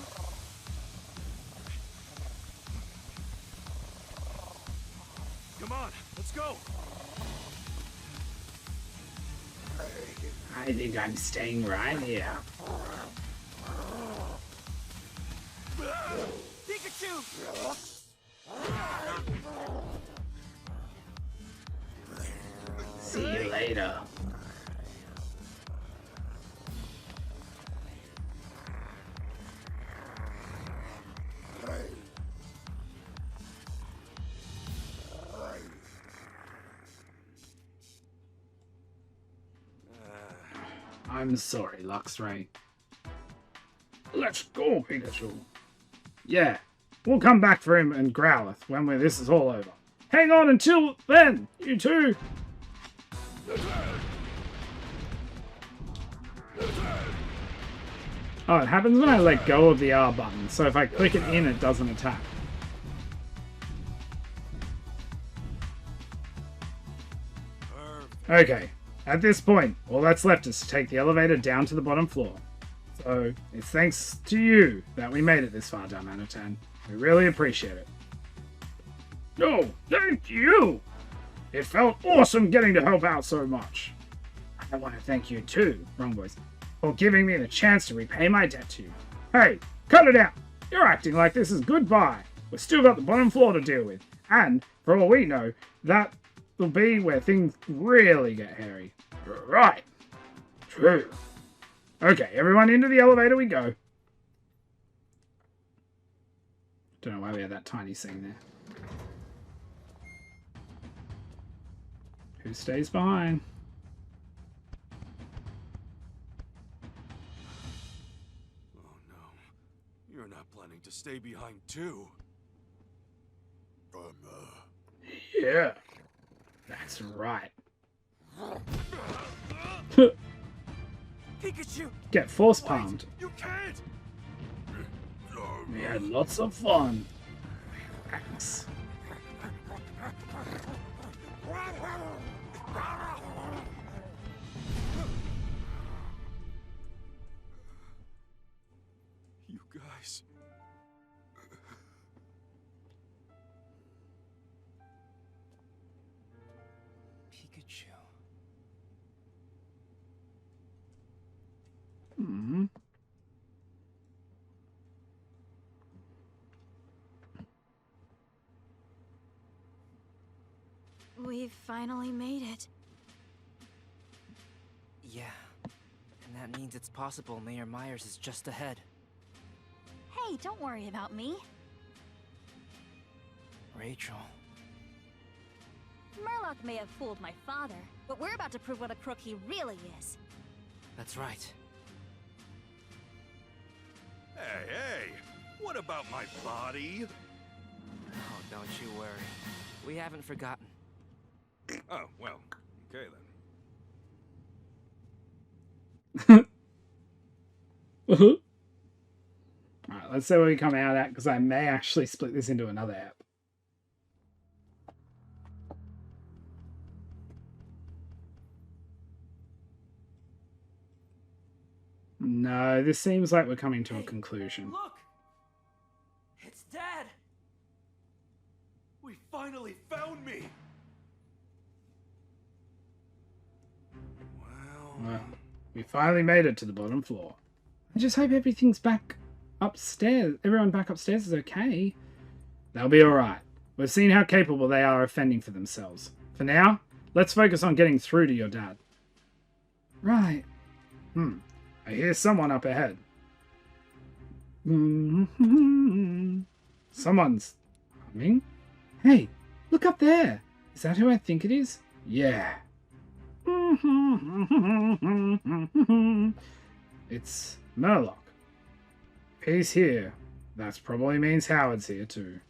Come on, let's go! I think I'm staying right here. Pikachu! See you later. I'm sorry, Luxray. Let's go, Pikachu. Yeah, we'll come back for him and Growlithe when this is all over. Hang on until then, you two. Oh, it happens when I let go of the R button, so if I click it in, it doesn't attack. Okay, at this point, all that's left is to take the elevator down to the bottom floor. So, it's thanks to you that we made it this far, Darmanitan. We really appreciate it. No, thank you! It felt awesome getting to help out so much. I want to thank you too, wrong voice, for giving me the chance to repay my debt to you. Hey, cut it out! You're acting like this is goodbye. We've still got the bottom floor to deal with. And, for all we know, that will be where things really get hairy. Right. True. Okay, everyone into the elevator we go. Don't know why we had that tiny scene there. Who stays behind? Oh no. You're not planning to stay behind too. Yeah. That's right. Pikachu! Get force palmed. You can't! We had lots of fun. Thanks. You guys. Pikachu. Hmm. We've finally made it. Yeah. And that means it's possible Mayor Myers is just ahead. Hey, don't worry about me. Rachel. Murloc may have fooled my father, but we're about to prove what a crook he really is. That's right. Hey, hey! What about my body? Oh, don't you worry. We haven't forgotten. Oh, well, okay then. Alright, let's see where we come out at, because I may actually split this into another app. No, this seems like we're coming to a conclusion. Look! It's Dad! We finally found me! Well, we finally made it to the bottom floor. I just hope everything's back upstairs. Everyone back upstairs is okay. They'll be alright. We've seen how capable they are of fending for themselves. For now, let's focus on getting through to your dad. Right. I hear someone up ahead. Someone's humming? Hey, look up there. Is that who I think it is? Yeah. It's Murloc. He's here. That probably means Howard's here too.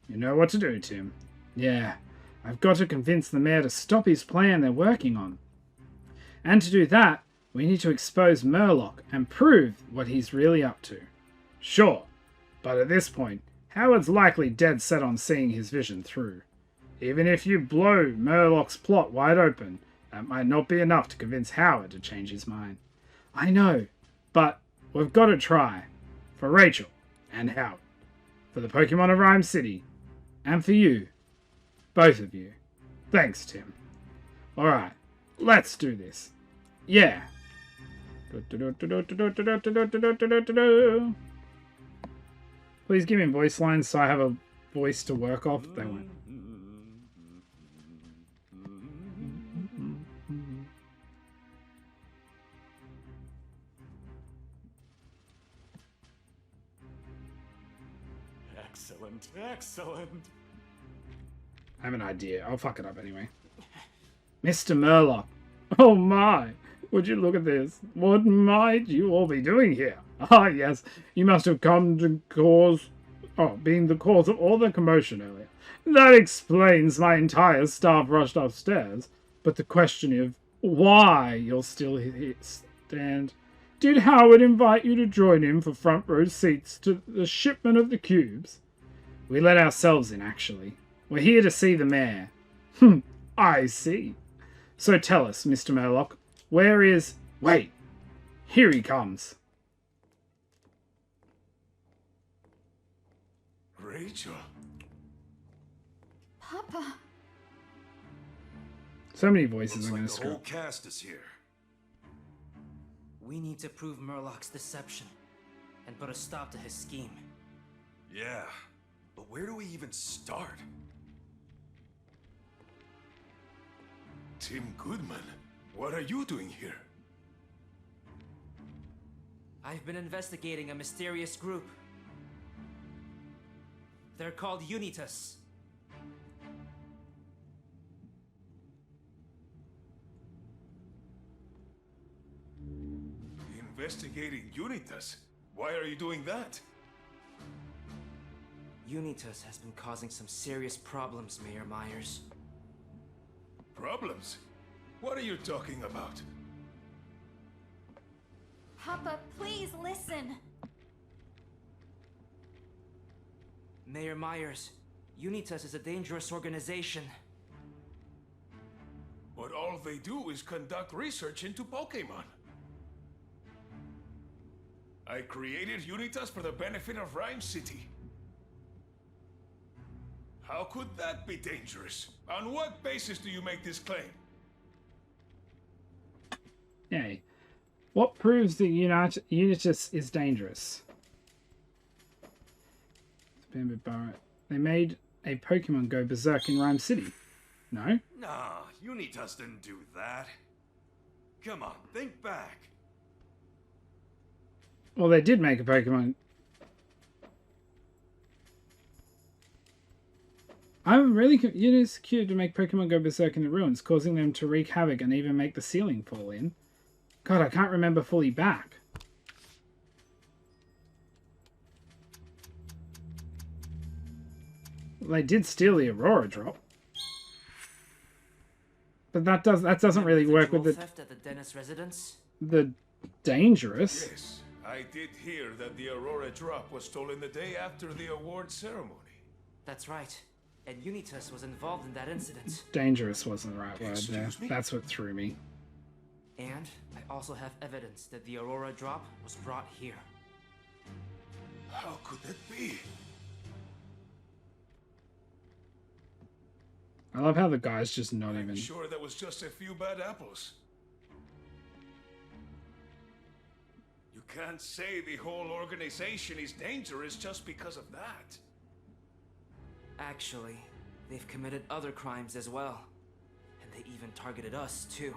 You know what to do, Tim. Yeah, I've got to convince the mayor to stop his plan they're working on. And to do that, we need to expose Murloc and prove what he's really up to. Sure, but at this point, Howard's likely dead set on seeing his vision through. Even if you blow Murloc's plot wide open, that might not be enough to convince Howard to change his mind. I know, but we've got to try. For Rachel and Howard. For the Pokemon of Rhyme City. And for you. Both of you. Thanks, Tim. Alright, let's do this. Yeah. Please give me voice lines so I have a voice to work off. They won't. Excellent, excellent. I have an idea. I'll fuck it up anyway. Mr. Murloc. Oh my! Would you look at this? What might you all be doing here? Ah, yes. You must have come to being the cause of all the commotion earlier. That explains my entire staff rushed upstairs. But the question of why you'll still stand. Did Howard invite you to join him for front row seats to the shipment of the cubes? We let ourselves in, actually. We're here to see the mayor. I see. So tell us, Mr. Murlock, where is... Wait, here he comes. Rachel. Papa. So many voices Looks I'm going like to the whole screw. cast is here. We need to prove Murlock's deception and put a stop to his scheme. Yeah, but where do we even start? Tim Goodman, what are you doing here? I've been investigating a mysterious group. They're called Unitas. Investigating Unitas? Why are you doing that? Unitas has been causing some serious problems, Mayor Myers. Problems? What are you talking about? Papa, please listen. Mayor Myers, Unitas is a dangerous organization. But all they do is conduct research into Pokemon. I created Unitas for the benefit of Rhyme City. How could that be dangerous? On what basis do you make this claim? Yay. What proves that Unitas is dangerous? Bamboo Burrow. They made a Pokemon go berserk in Rhyme City. No? Nah, Unitas didn't do that. Come on, think back. Well, they did make a Pokemon. I'm really Unitas cute to make Pokemon go berserk in the ruins, causing them to wreak havoc and even make the ceiling fall in. God, I can't remember fully back. They did steal the Aurora drop. But that doesn't really work with the theft at the Dennis residence? the dangerous. Yes, I did hear that the Aurora drop was stolen the day after the award ceremony. That's right. And Unitas was involved in that incident. Dangerous wasn't the right word there. Excuse me? That's what threw me. And I also have evidence that the Aurora drop was brought here. How could that be? I love how the guy's just not I'm even... sure that was just a few bad apples. You can't say the whole organization is dangerous just because of that. Actually, they've committed other crimes as well. And they even targeted us, too.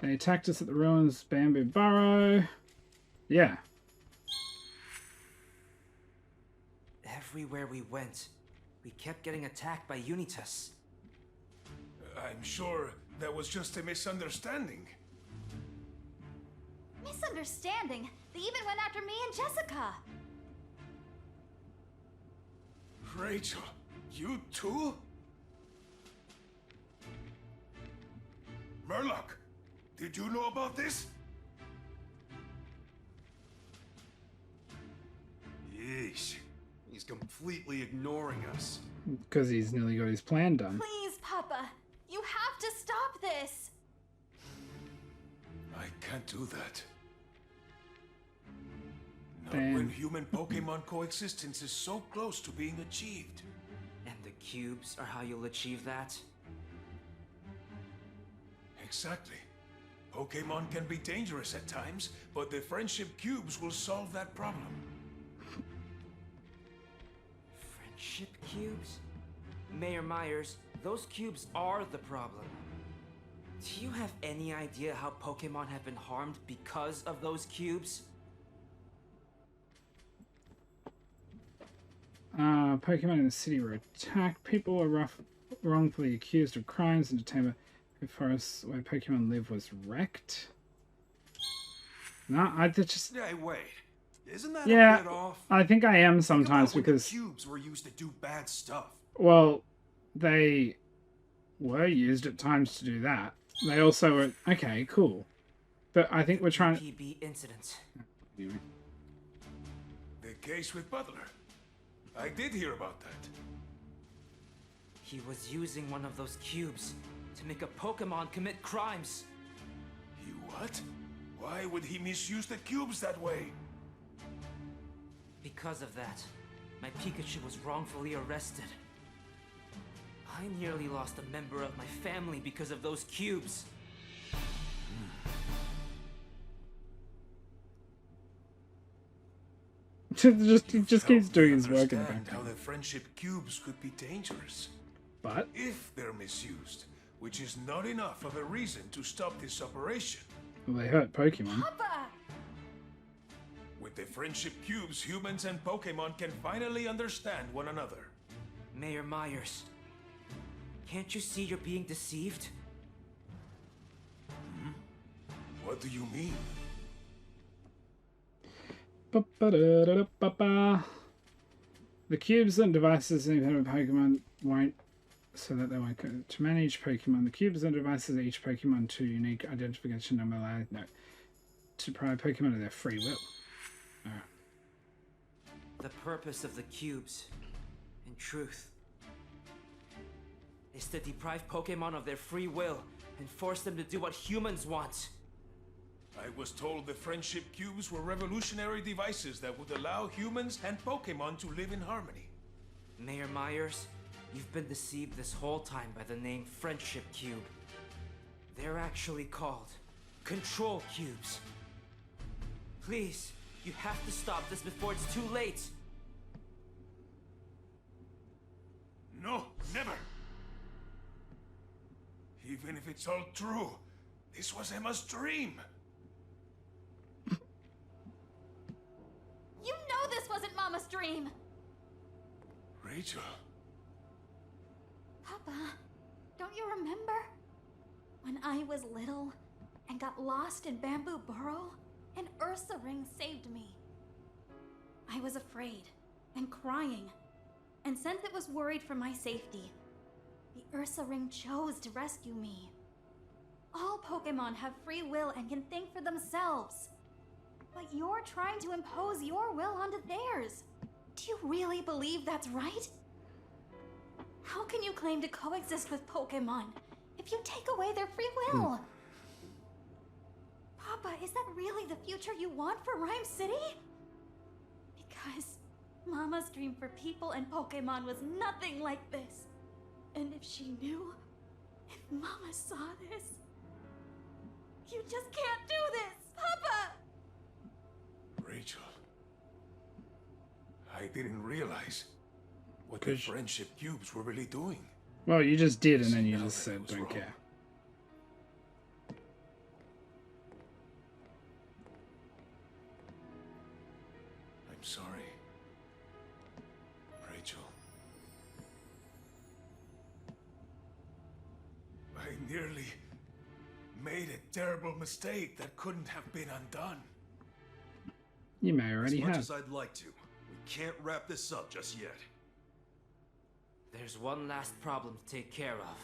They attacked us at the ruins Bamboo Burrow. Yeah. Everywhere we went, we kept getting attacked by Unitas. I'm sure that was just a misunderstanding. Misunderstanding? They even went after me and Jessica. Rachel, you too? Murlock, did you know about this? Yeesh. He's completely ignoring us. Because he's nearly got his plan done. Please, Papa. You have to stop this. I can't do that. Not Damn. when human-Pokemon coexistence is so close to being achieved. And the cubes are how you'll achieve that? Exactly. Pokemon can be dangerous at times, but the friendship cubes will solve that problem. Friendship cubes? Mayor Myers, those cubes are the problem. Do you have any idea how Pokemon have been harmed because of those cubes? Pokemon in the city were attacked. People were wrongfully accused of crimes. Entertainment forest where Pokemon live was wrecked. No, I just... Hey, wait. Isn't that a Yeah, bit off? I think I am Think sometimes about when because... the cubes were used to do bad stuff. Well, they were used at times to do that. They also were... Okay, cool. But I think we're trying... PB incident. The case with Butler. I did hear about that. He was using one of those cubes to make a Pokemon commit crimes. He what? Why would he misuse the cubes that way? Because of that, my Pikachu was wrongfully arrested. I nearly lost a member of my family because of those cubes. He just keeps doing his work in the Understand how background. the friendship cubes could be dangerous. But If they're misused, which is not enough of a reason to stop this operation. well, they hurt Pokemon. Papa! With the friendship cubes, humans and Pokemon can finally understand one another. Mayor Myers, can't you see you're being deceived? What do you mean? Ba-ba-da-da-da-ba-ba. The cubes and devices independent of Pokemon won't, so that they won't go to manage Pokemon. The cubes and devices are each Pokemon to unique identification number allowed to provide Pokemon of their free will. Alright. The purpose of the cubes, in truth, is to deprive Pokemon of their free will and force them to do what humans want. I was told the friendship cubes were revolutionary devices that would allow humans and Pokemon to live in harmony. Mayor Myers, you've been deceived this whole time by the name Friendship Cube. They're actually called Control Cubes. Please, you have to stop this before it's too late. No, never. Even if it's all true, this was Emma's dream. You know this wasn't Mama's dream! Rachel. Papa, don't you remember? When I was little and got lost in Bamboo Burrow and Ursa Ring saved me. I was afraid and crying, and since it was worried for my safety, the Ursa Ring chose to rescue me. All Pokemon have free will and can think for themselves. But you're trying to impose your will onto theirs. Do you really believe that's right? How can you claim to coexist with Pokemon if you take away their free will? Papa, is that really the future you want for Rhyme City? Because Mama's dream for people and Pokemon was nothing like this. And if she knew, if Mama saw this, you just can't do this, Papa! Rachel. I didn't realize what the friendship cubes were really doing. Well, you just did, and then you Now just that I said, was don't wrong. care. I'm sorry. Rachel. I nearly made a terrible mistake that couldn't have been undone. You may already As much have. as I'd like to, we can't wrap this up just yet. There's one last problem to take care of.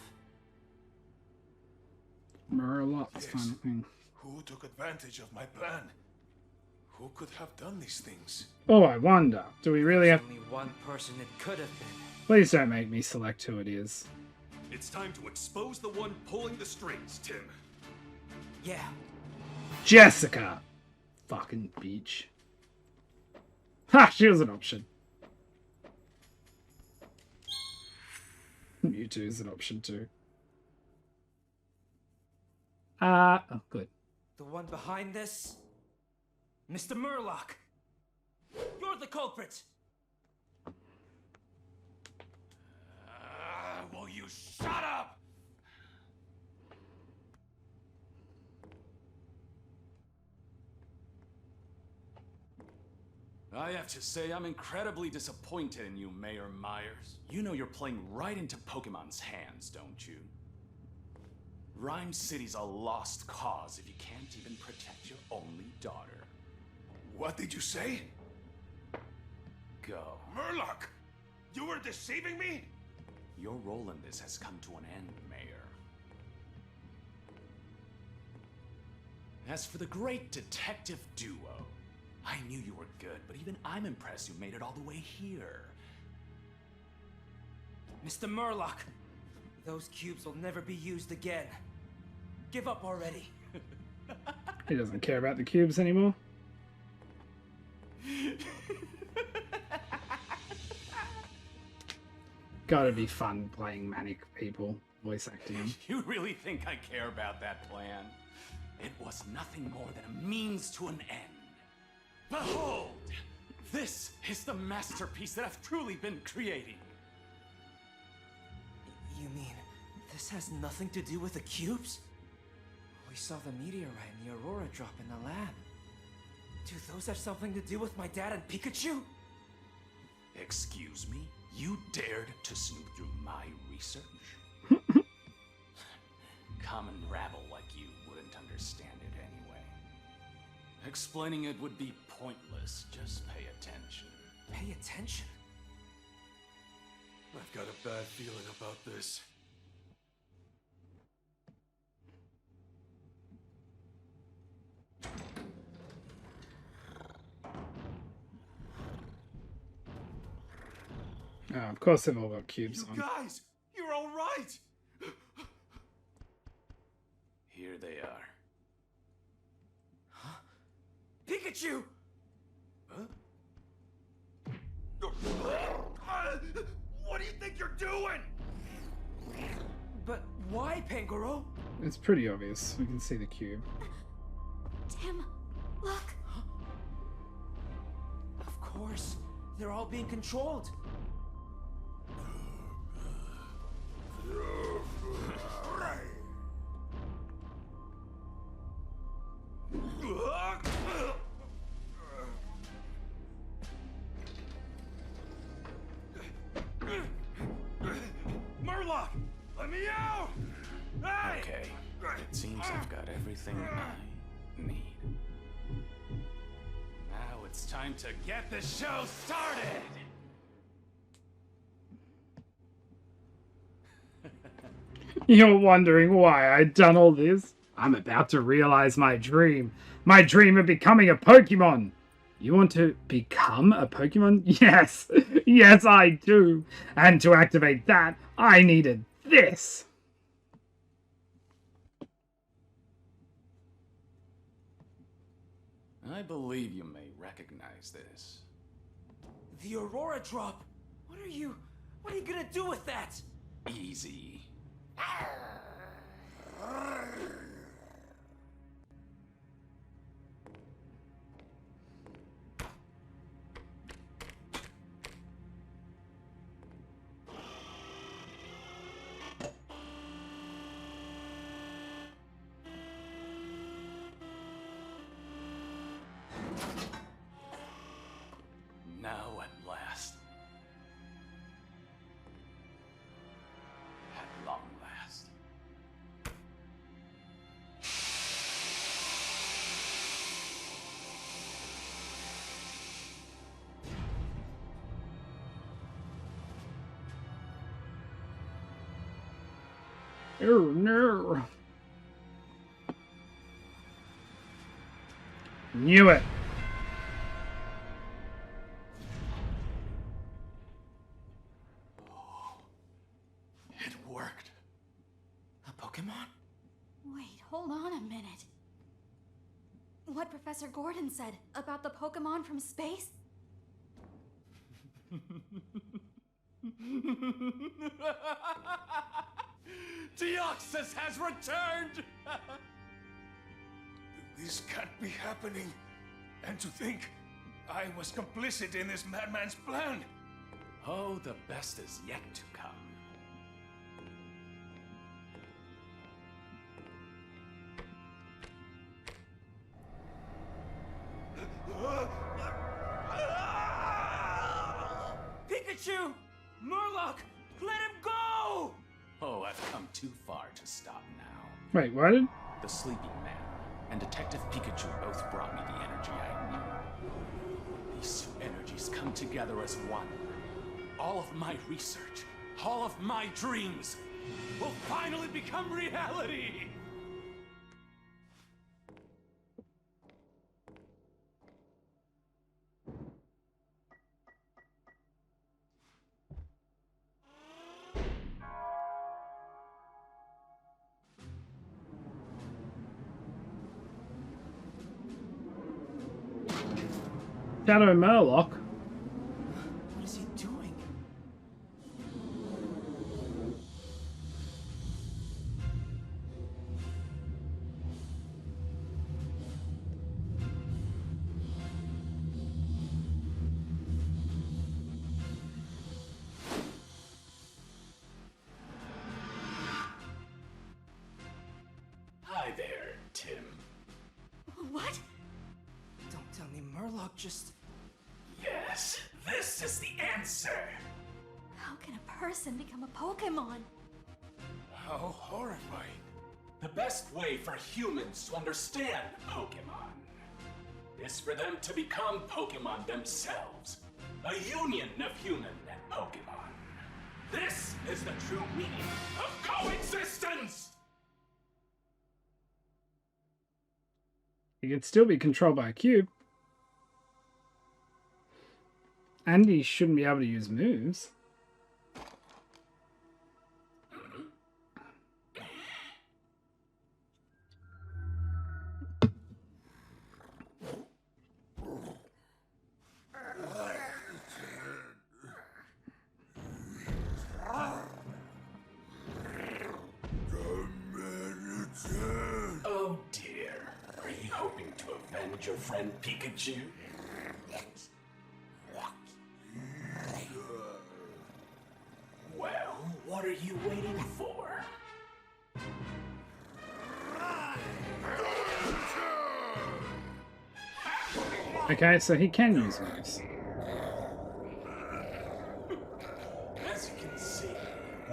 Murloc's Yes. final thing. Who took advantage of my plan? Who could have done these things? Oh, I wonder. Do we really have... Only one person it could have been. Please don't make me select who it is. It's time to expose the one pulling the strings, Tim. Yeah, Jessica! Fucking bitch. Ha! She was an option. Mewtwo's an option too. Oh, good. the one behind this? Mr. Murloc! You're the culprit! Will you shut up? I have to say, I'm incredibly disappointed in you, Mayor Myers. You know you're playing right into Pokemon's hands, don't you? Rhyme City's a lost cause if you can't even protect your only daughter. What did you say? Go. Murloc! You were deceiving me? Your role in this has come to an end, Mayor. As for the great detective duo, I knew you were good, but even I'm impressed you made it all the way here. Mr. Murloc, those cubes will never be used again. Give up already. He doesn't care about the cubes anymore. Gotta be fun playing manic people, voice acting. You really think I care about that plan? It was nothing more than a means to an end. Behold! This is the masterpiece that I've truly been creating. You mean this has nothing to do with the cubes? We saw the meteorite and the Aurora drop in the lab. Do those have something to do with my dad and Pikachu? Excuse me? You dared to snoop through my research? Common rabble like you wouldn't understand it anyway. Explaining it would be pointless. Just pay attention. Pay attention? I've got a bad feeling about this. Oh, of course they've all got cubes You on. guys, you're all right. Here they are. Pikachu! What do you think you're doing? But why, Pangoro? It's pretty obvious. We can see the cube. Tim, look. Of course. They're all being controlled. Murloc, let me out! Hey! Okay. It seems I've got everything I need. Now it's time to get the show started! You're wondering why I'd done all this? I'm about to realize my dream. My dream of becoming a Pokemon. You want to become a Pokemon? Yes. Yes, I do. And to activate that, I needed this. I believe you may recognize this. The Aurora drop! What are you gonna do with that? Easy. Now at last. At long last. Oh no. Knew it. It worked. A Pokemon? Wait, hold on a minute. What Professor Gordon said about the Pokemon from space? Deoxys has returned! This can't be happening. And to think, I was complicit in this madman's plan. Oh, the best is yet to come. Pikachu! Murloc! Let him go! Oh, I've come too far to stop now. Wait, what? The Sleeping Man and Detective Pikachu both brought me the energy I need. These two energies come together as one. All of my research, all of my dreams will finally become reality! Shadow Murloc. What is he doing? Hi there, Tim. What? Don't tell me Murloc just... Yes, this is the answer! How can a person become a Pokemon? How horrifying. The best way for humans to understand Pokemon is for them to become Pokemon themselves. A union of human and Pokemon. This is the true meaning of coexistence! He could still be controlled by a cube. And he shouldn't be able to use moves. Oh dear. Are you hoping to avenge your friend Pikachu? Well, what are you waiting for? Okay, so he can use moves. As you can see,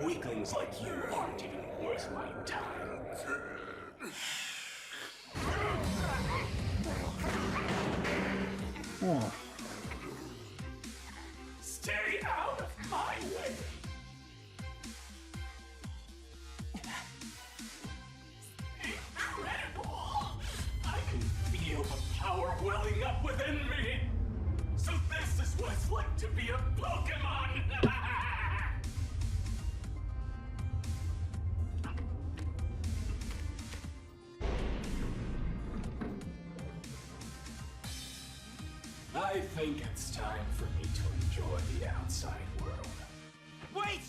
weaklings like you aren't even worth my time. Oh. Stay out of my way! Incredible! I can feel the power welling up within me! So this is what it's like to be a Pokemon! I think it's time for me to enjoy the outside world. Wait!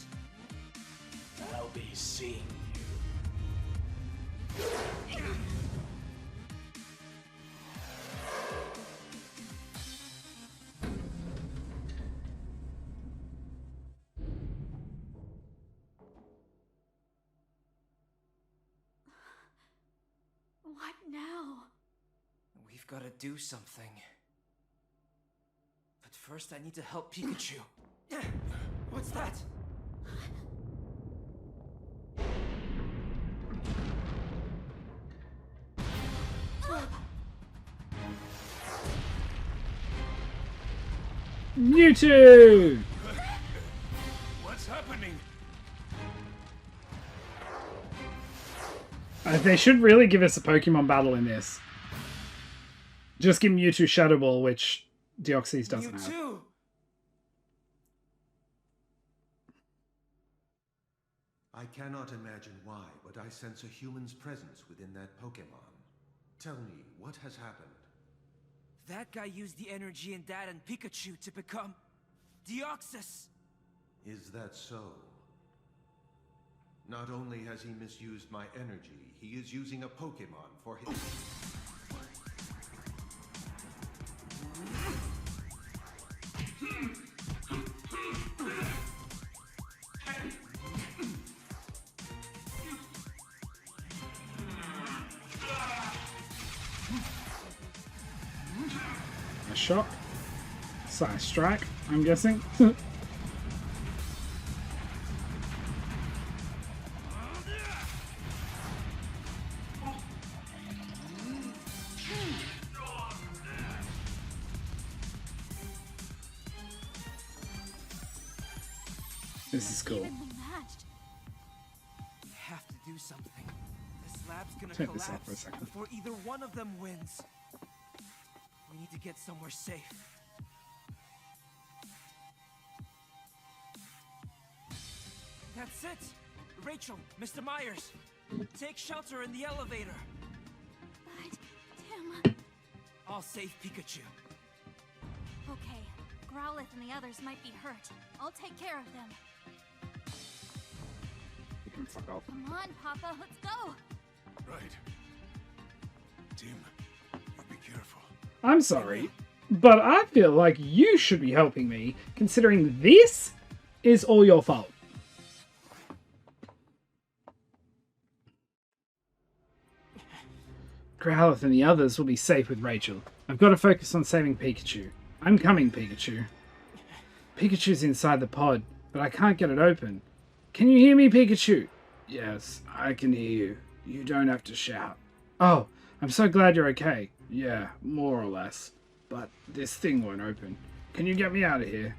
I'll be seeing you. What now? We've got to do something. But first I need to help Pikachu. What's that? Mewtwo! What's happening? They should really give us a Pokemon battle in this. Just give Mewtwo Shadow Ball, which Deoxys doesn't have. Mewtwo! I cannot imagine why, but I sense a human's presence within that Pokemon. Tell me, what has happened? That guy used the energy in Dad and Pikachu to become... Deoxys! Is that so? Not only has he misused my energy, he is using a Pokemon for his... A shock. Side strike, I'm guessing. This is cool. Even the gonna Take this off collapse for a second. before either one of them wins. We need to get somewhere safe. That's it! Rachel, Mr. Myers, take shelter in the elevator. But, Tim... I'll save Pikachu. Okay, Growlithe and the others might be hurt. I'll take care of them. You can fuck off. Come on, Papa, let's go! Right. Tim, you be careful. I'm sorry, but I feel like you should be helping me, considering this is all your fault. Growlithe and the others will be safe with Rachel. I've got to focus on saving Pikachu. I'm coming, Pikachu. Pikachu's inside the pod, but I can't get it open. Can you hear me, Pikachu? Yes, I can hear you. You don't have to shout. Oh, I'm so glad you're okay. Yeah, more or less. But this thing won't open. Can you get me out of here?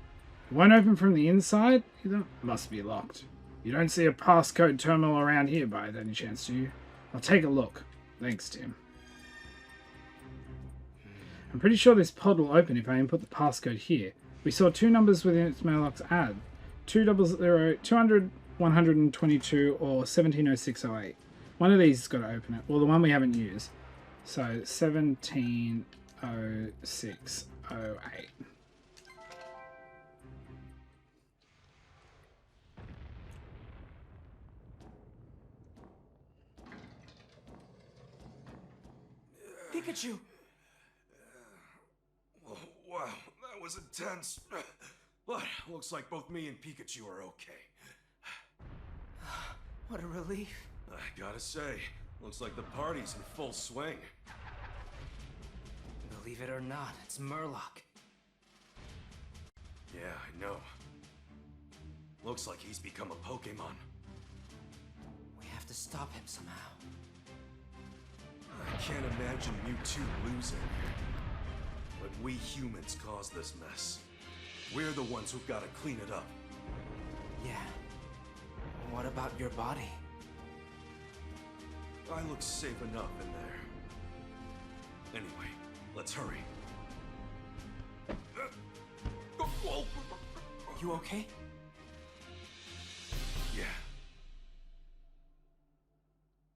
It won't open from the inside either? Must be locked. You don't see a passcode terminal around here by any chance, do you? I'll take a look. Thanks, Tim. I'm pretty sure this pod will open if I input the passcode here. We saw two numbers within its mailbox ad. 200, 200, 122 or 170608. One of these has got to open it. Well, the one we haven't used. So 170608. Pikachu! Oh, wow, that was intense. But looks like both me and Pikachu are okay. What a relief. I gotta say, looks like the party's in full swing. Believe it or not, it's Murloc. Yeah, I know. Looks like he's become a Pokemon. We have to stop him somehow. I can't imagine Mewtwo losing. But we humans caused this mess. We're the ones who've got to clean it up. Yeah. What about your body? I look safe enough in there. Anyway, let's hurry. You okay?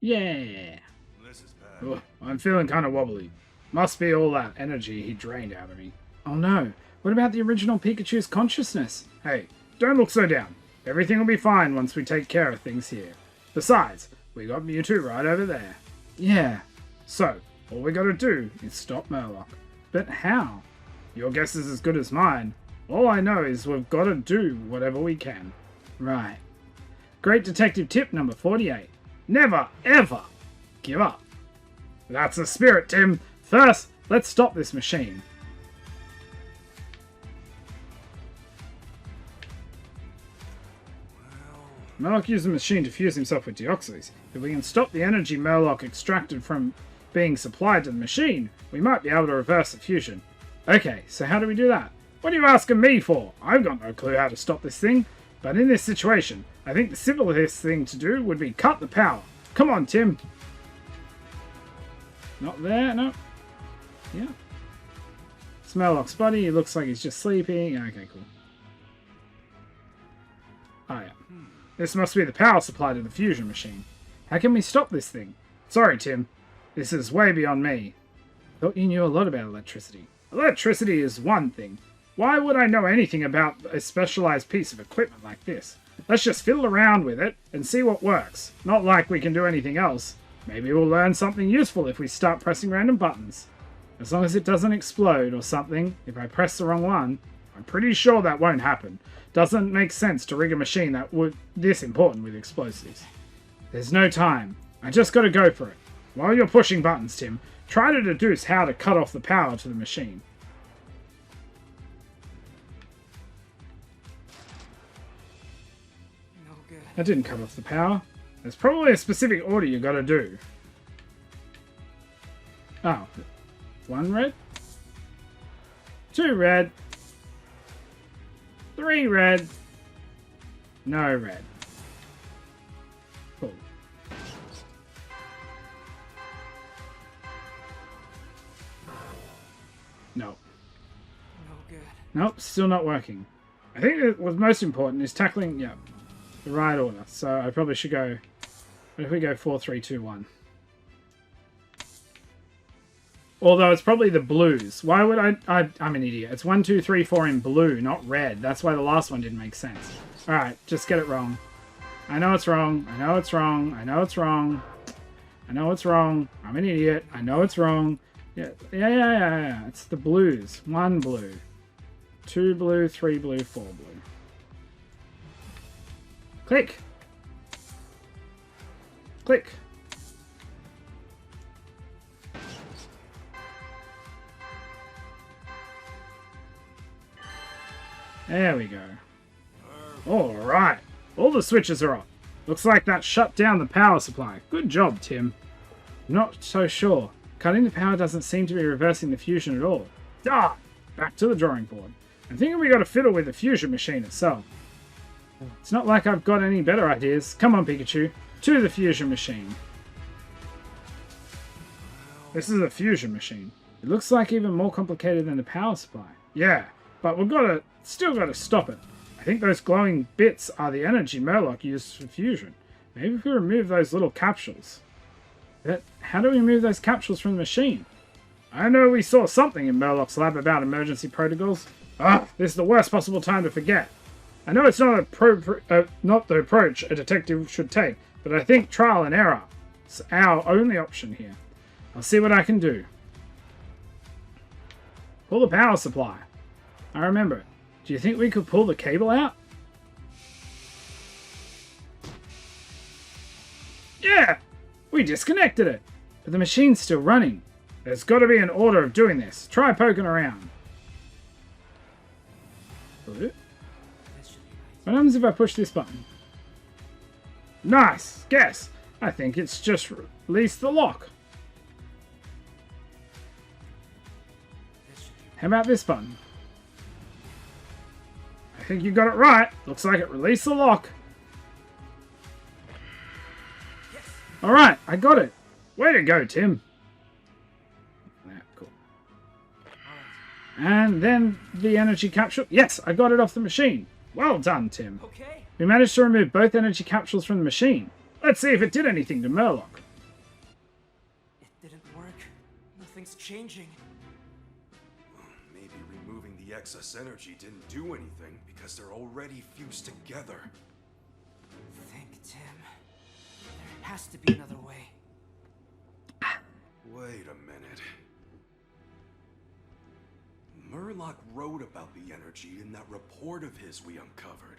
Yeah, Yeah. this is bad. Oh, I'm feeling kind of wobbly. Must be all that energy he drained out of me. Oh no. What about the original Pikachu's consciousness? Hey, don't look so down. Everything will be fine once we take care of things here. Besides, we got Mewtwo right over there. Yeah. So, all we gotta do is stop Murloc. But how? Your guess is as good as mine. All I know is we've gotta do whatever we can. Right. Great detective tip number 48. Never, ever give up. That's the spirit, Tim. First, let's stop this machine. Murloc used the machine to fuse himself with Deoxys. If we can stop the energy Murloc extracted from being supplied to the machine, we might be able to reverse the fusion. Okay, so how do we do that? What are you asking me for? I've got no clue how to stop this thing. But in this situation, I think the simplest thing to do would be cut the power. Come on, Tim. Not there, no. Yeah. It's Murloc's buddy. He looks like he's just sleeping. Okay, cool. Oh, yeah. This must be the power supply to the fusion machine. How can we stop this thing? Sorry, Tim. This is way beyond me. Thought you knew a lot about electricity. Electricity is one thing. Why would I know anything about a specialized piece of equipment like this? Let's just fiddle around with it and see what works. Not like we can do anything else. Maybe we'll learn something useful if we start pressing random buttons. As long as it doesn't explode or something, if I press the wrong one, I'm pretty sure that won't happen. Doesn't make sense to rig a machine that would this important with explosives. There's no time. I just gotta go for it. While you're pushing buttons, Tim, try to deduce how to cut off the power to the machine. No good. That didn't cut off the power. There's probably a specific order you gotta do. Oh. 1 red? 2 red. 3 red. No red. Cool. No. No good. Nope, still not working. I think what's most important is tackling, yeah, the right order. So I probably should go, what if we go 4, 3, 2, 1? Although it's probably the blues. Why would I'm an idiot. It's 1, 2, 3, 4 in blue, not red. That's why the last one didn't make sense. Alright, just get it wrong. I know it's wrong. I know it's wrong. I know it's wrong. I know it's wrong. I'm an idiot. I know it's wrong. Yeah. It's the blues. 1 blue. 2 blue, 3 blue, 4 blue. Click. Click. There we go. Alright. All the switches are off. Looks like that shut down the power supply. Good job, Tim. Not so sure. Cutting the power doesn't seem to be reversing the fusion at all. Ah! Back to the drawing board. I'm thinking we got to fiddle with the fusion machine itself. It's not like I've got any better ideas. Come on, Pikachu. To the fusion machine. This is a fusion machine. It looks like even more complicated than the power supply. Yeah, but we've still got to stop it. I think those glowing bits are the energy Murloc used for fusion. Maybe if we remove those little capsules. But how do we remove those capsules from the machine? I know we saw something in Murloc's lab about emergency protocols. This is the worst possible time to forget. I know it's not not the approach a detective should take, but I think trial and error is our only option here. I'll see what I can do. Pull the power supply. I remember it. Do you think we could pull the cable out? Yeah! We disconnected it, but the machine's still running. There's got to be an order of doing this. Try poking around. What happens if I push this button? Nice! Guess! I think it's just released the lock. How about this button? I think you got it right. Looks like it released the lock. Alright, I got it. Way to go, Tim. Yeah, cool. And then the energy capsule. Yes, I got it off the machine. Well done, Tim. Okay. We managed to remove both energy capsules from the machine. Let's see if it did anything to Murloc. It didn't work. Nothing's changing. Maybe removing the excess energy didn't do anything because they're already fused together. Think, Tim. There has to be another way. Wait a minute. Murloc wrote about the energy in that report of his we uncovered.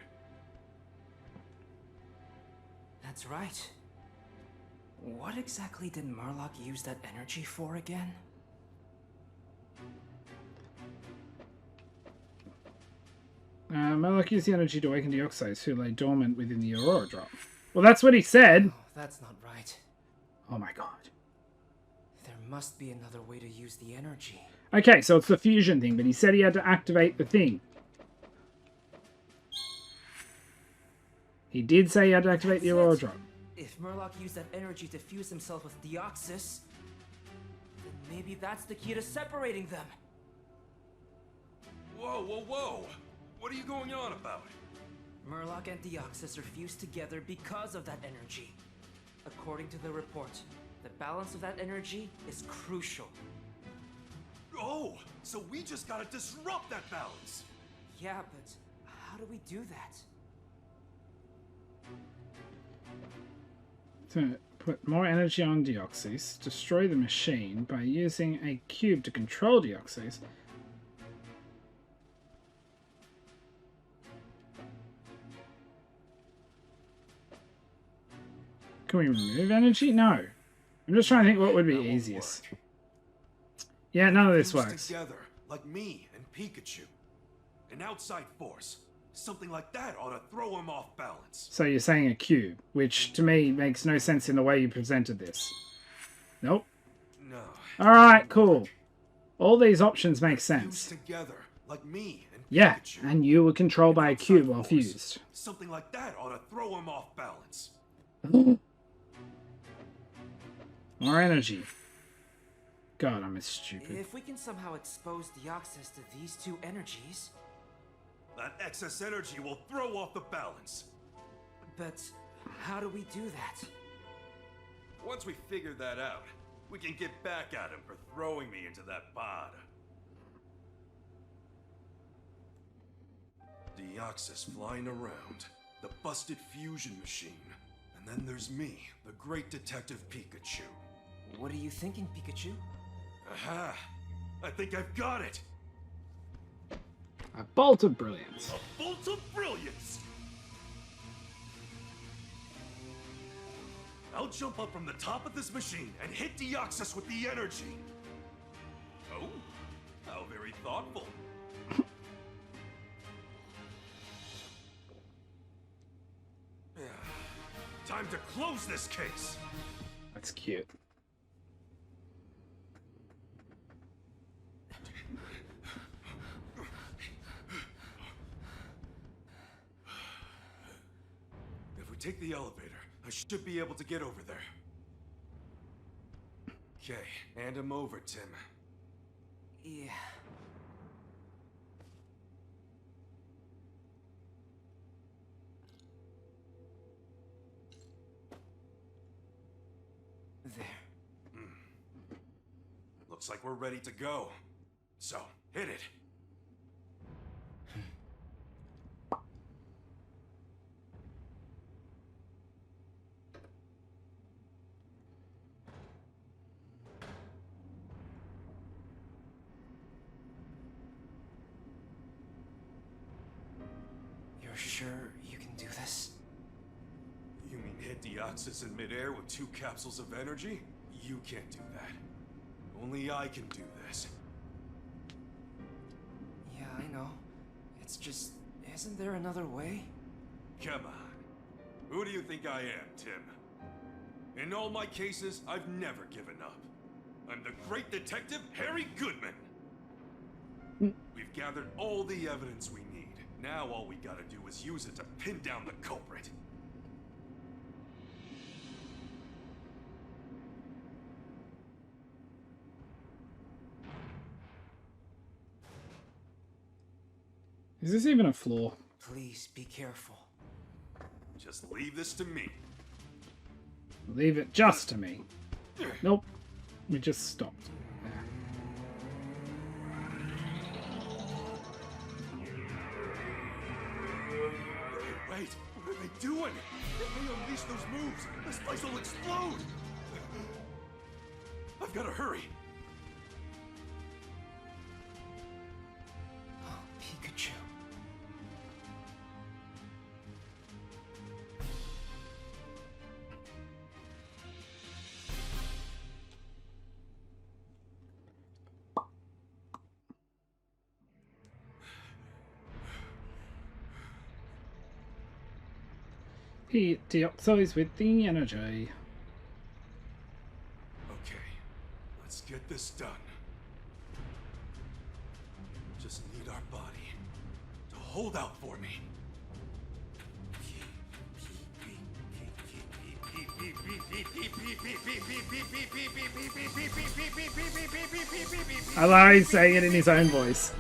That's right. What exactly did Murloc use that energy for again? Murloc used the energy to awaken Deoxys, who lay dormant within the Aurora Drop. Well, that's what he said. Oh, that's not right. Oh my god. There must be another way to use the energy. Okay, so it's the fusion thing, but he said he had to activate the thing. He did say he had to activate the Aurora Drop. If Murloc used that energy to fuse himself with Deoxys, then maybe that's the key to separating them. Whoa, whoa, whoa! What are you going on about? Murloc and Deoxys are fused together because of that energy. According to the report, the balance of that energy is crucial. Oh, so we just gotta disrupt that balance! Yeah, but how do we do that? To put more energy on Deoxys, destroy the machine by using a cube to control Deoxys. Can we remove energy? No. I'm just trying to think what would be easiest. Yeah, none of this Fused works. together, like me and Pikachu. An outside force. Something like that ought to throw him off balance. So you're saying a cube, which to me makes no sense in the way you presented this. Nope. No. Alright, cool. All these options make Fused sense. together, like me and Yeah, Pikachu. and you were controlled by a Outside cube while force. fused. Something like that ought to throw him off balance. More energy. God, I'm stupid. If we can somehow expose Deoxys to these two energies... That excess energy will throw off the balance. But how do we do that? Once we figure that out, we can get back at him for throwing me into that pod. Deoxys flying around, the busted fusion machine, and then there's me, the great detective Pikachu. What are you thinking, Pikachu? Aha! I think I've got it! A bolt of brilliance. A bolt of brilliance! I'll jump up from the top of this machine and hit Deoxys with the energy. Oh, how very thoughtful. Time to close this case. That's cute. If we take the elevator, I should be able to get over there. Okay, hand him over, Tim. Yeah. There. Looks like we're ready to go. So, hit it. You're sure you can do this? You mean hit Deoxys in midair with 2 capsules of energy? You can't do that. Only I can do this. Yeah, I know. It's just, isn't there another way? Come on. Who do you think I am, Tim? In all my cases, I've never given up. I'm the great detective, Harry Goodman. We've gathered all the evidence we need. Now all we gotta do is use it to pin down the culprit. Is this even a floor? Please be careful. Just leave this to me. Leave it just to me. Nope. We just stopped. There. Wait, what are they doing? If they unleash those moves, this place will explode! I've gotta hurry. Oh, Pikachu. He deoxides with the energy. Okay, let's get this done. Just need our body to hold out for me. I like he's saying it in his own voice.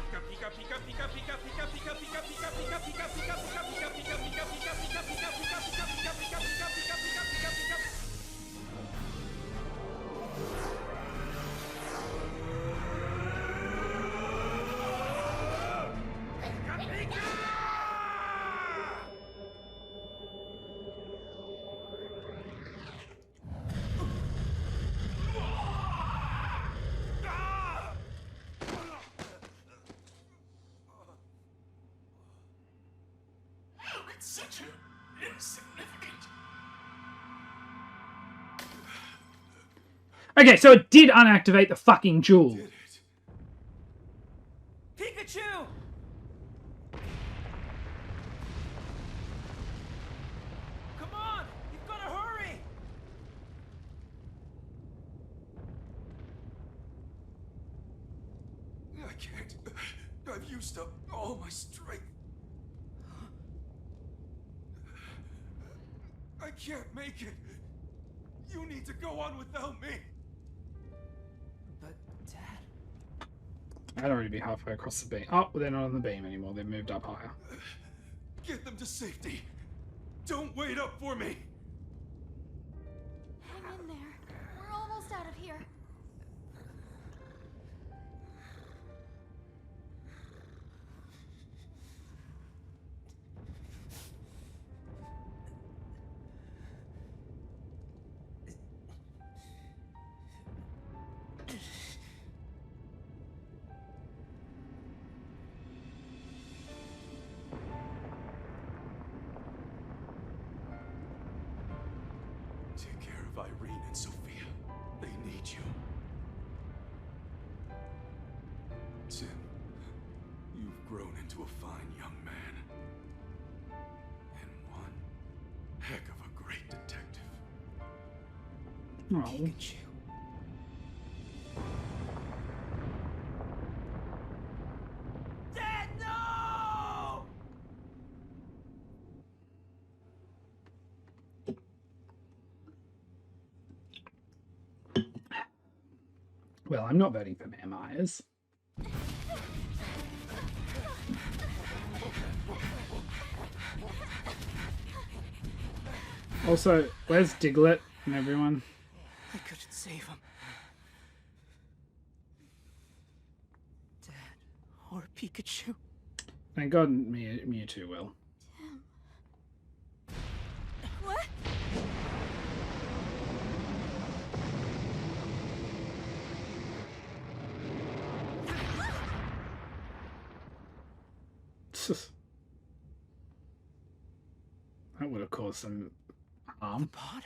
Such an insignificant. Okay, so it did unactivate the fucking jewel. Did it? Pikachu! Come on! You've got to hurry! I can't. I've used up all my strength. I can't make it. You need to go on without me. But I'd already be halfway across the beam. Oh, they're not on the beam anymore. They've moved up higher. Get them to safety. Don't wait up for me. Hang in there. We're almost out of here. Take care of Irene and Sophia. They need you. Tim, you've grown into a fine young man. And one heck of a great detective. Oh. Pikachu. Dad, no! Well, I'm not voting for Mayor Myers. Also, where's Diglett and everyone? I couldn't save him. Dad or Pikachu. Thank God Mewtwo will. What? That would have caused some harm. Pod?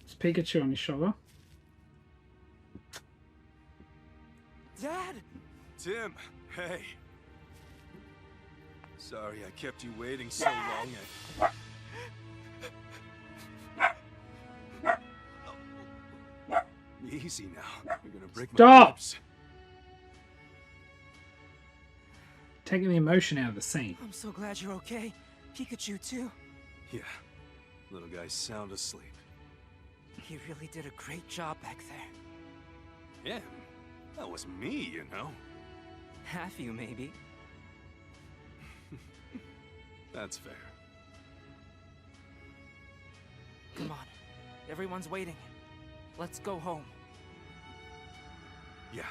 Is Pikachu on his shoulder? Dad! Tim, hey. Sorry I kept you waiting so long. Easy now. You're gonna break my Stop! ribs. Taking the emotion out of the scene. I'm so glad you're okay. Pikachu, too. Yeah. Little guy's sound asleep. He really did a great job back there. Yeah. That was me, you know. Half you, maybe. That's fair. Come on. Everyone's waiting. Let's go home. Yeah.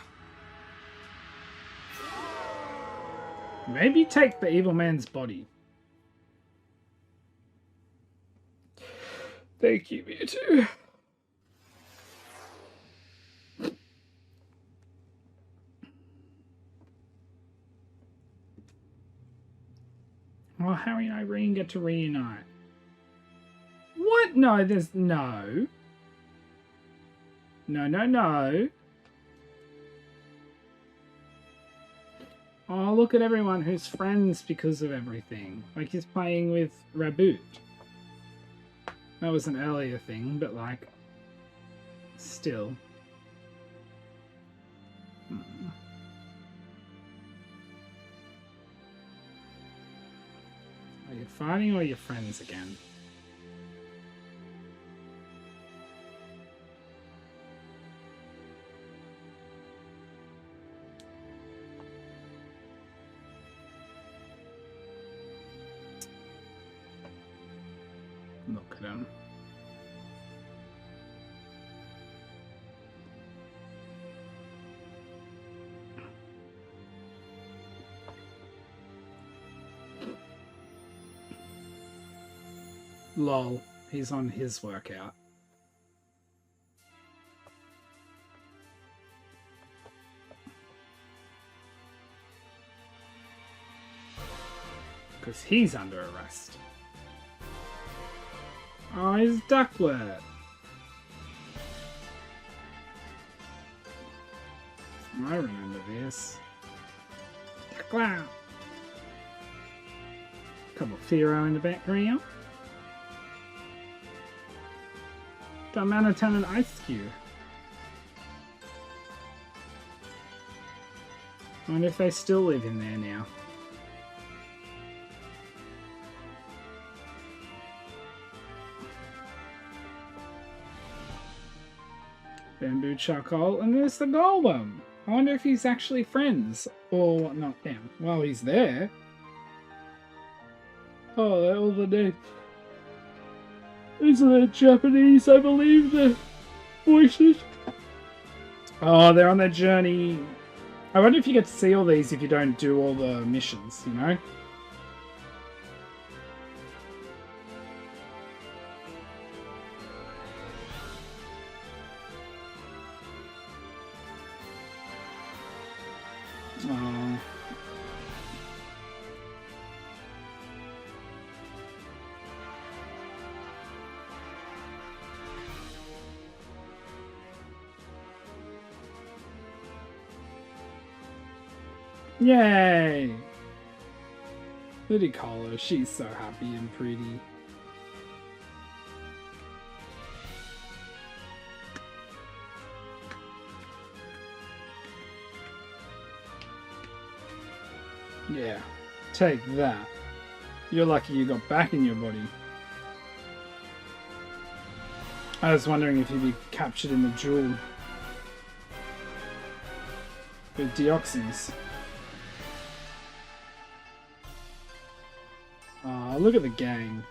Maybe take the evil man's body. Thank you, Mewtwo. Oh, Harry and Irene get to reunite. What? No, there's no. No. Oh, look at everyone who's friends because of everything. Like, he's playing with Raboot. That was an earlier thing, but, like, still. Are you fighting or are you friends again? Look at him. Lol, he's on his workout. Because he's under arrest. Oh, he's Ducklet. I remember this. Ducklet. Couple of Firo in the background. Darmanitan and Ice Cube. I wonder if they still live in there now. Bamboo charcoal, and there's the golem. I wonder if he's actually friends or whatnot. Damn, while he's there. Oh, they're all the names. Isn't it Japanese? I believe the voices. Oh, they're on their journey. I wonder if you get to see all these if you don't do all the missions, you know? Oh. Yay! Look at Carla, she's so happy and pretty. Yeah, take that. You're lucky you got back in your body. I was wondering if you'd be captured in the duel with Deoxys. Oh, look at the gang.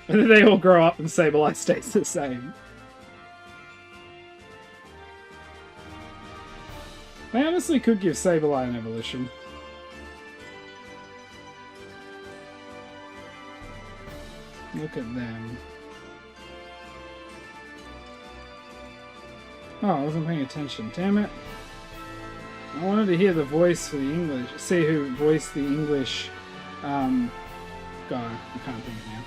And then they all grow up and Sableye stays the same. They honestly could give Sableye an evolution. Look at them. Oh, I wasn't paying attention. Damn it. I wanted to hear the voice for the English. See who voiced the English guy. I can't think now.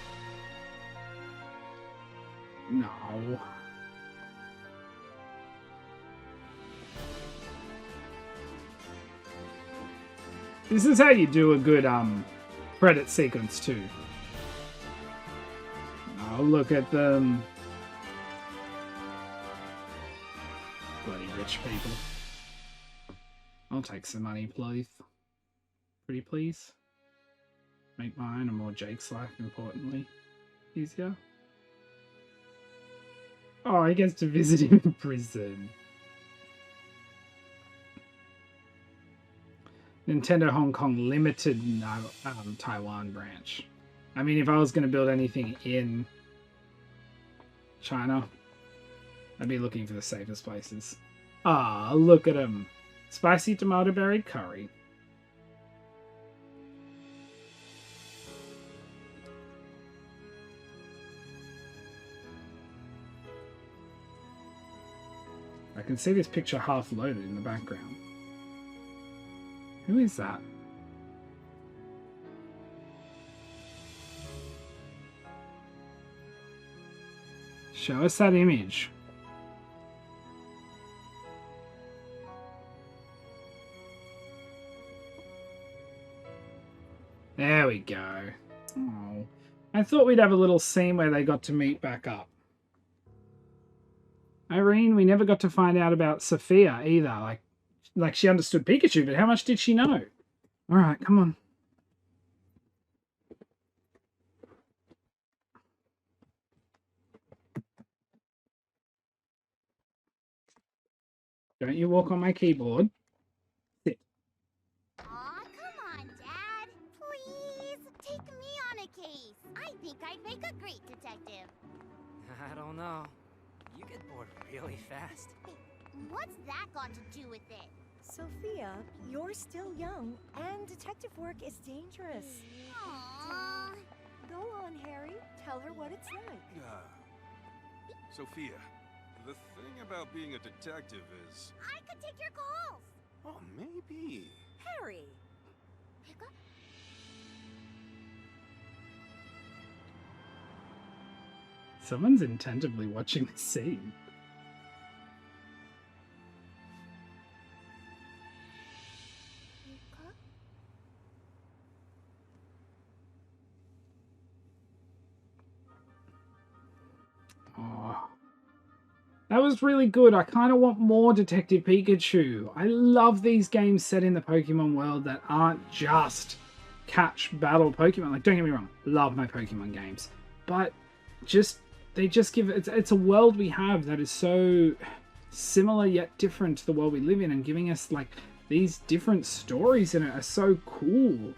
No. This is how you do a good credit sequence too. Oh, look at them. Bloody rich people. I'll take some money, please. Pretty please. Make mine and more Jake's life, importantly, easier. Oh, he gets to visit him in prison. Nintendo Hong Kong Limited Taiwan branch. I mean, if I was going to build anything in China, I'd be looking for the safest places. Ah, look at him. Spicy tomato berry curry. I can see this picture half loaded in the background. Who is that? Show us that image. There we go. Oh, I thought we'd have a little scene where they got to meet back up. Irene, we never got to find out about Sophia either. Like she understood Pikachu, but how much did she know? All right, come on. Don't you walk on my keyboard. Sit. Aw, come on, Dad. Please, take me on a case. I think I'd make a great detective. I don't know. You get bored really fast. What's that got to do with it? Sophia, you're still young, and detective work is dangerous. Aww. Go on, Harry. Tell her what it's like. Sophia, the thing about being a detective is... I could take your calls. Oh, maybe. Harry! Someone's intentively watching the scene. that was really good. I kind of want more Detective Pikachu. I love these games set in the Pokemon world that aren't just catch battle Pokemon. Like, don't get me wrong, love my Pokemon games, but they just give it's a world we have that is so similar yet different to the world we live in, and giving us like these different stories in it are so cool.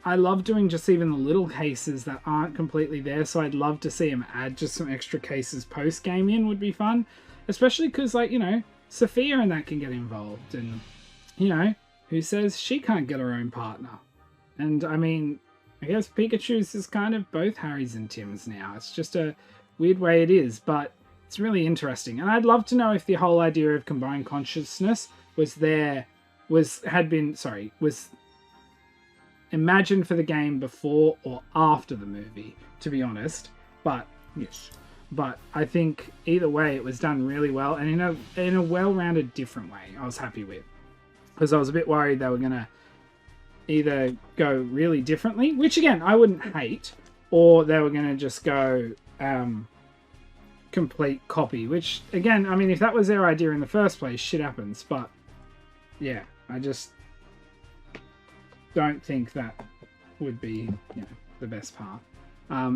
I love doing just even the little cases that aren't completely there, so I'd love to see them add just some extra cases post-game in would be fun. Especially because, like, you know, Sophia and that can get involved, and, you know, who says she can't get her own partner? And, I mean, I guess Pikachu's is kind of both Harry's and Tim's now. It's just a weird way it is, but it's really interesting. And I'd love to know if the whole idea of combined consciousness was imagined for the game before or after the movie, to be honest. But yes, but I think either way it was done really well, and in a well-rounded different way. I was happy with, because I was a bit worried they were gonna either go really differently, which again I wouldn't hate, or they were gonna just go complete copy, which again, I mean, if that was their idea in the first place, shit happens. But yeah, I just don't think that would be, you know, the best path.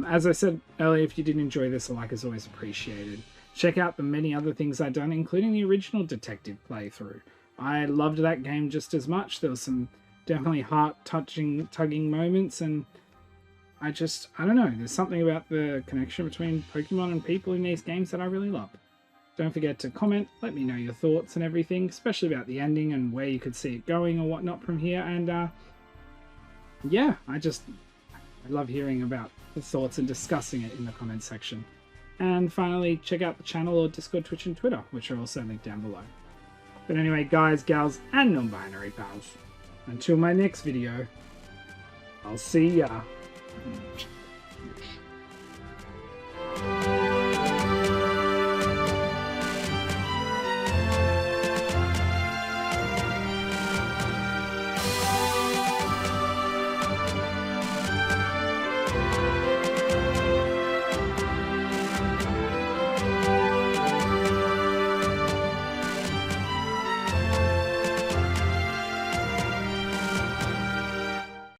As I said earlier, if you did enjoy this, a like is always appreciated. Check out the many other things I've done, including the original Detective playthrough. I loved that game just as much. There was some definitely heart-tugging moments, and I don't know, there's something about the connection between Pokemon and people in these games that I really love. Don't forget to comment, let me know your thoughts and everything, especially about the ending and where you could see it going or whatnot from here. And yeah, I love hearing about the thoughts and discussing it in the comments section. And finally, check out the channel or Discord, Twitch, and Twitter, which are also linked down below. But anyway, guys, gals, and non-binary pals, until my next video, I'll see ya.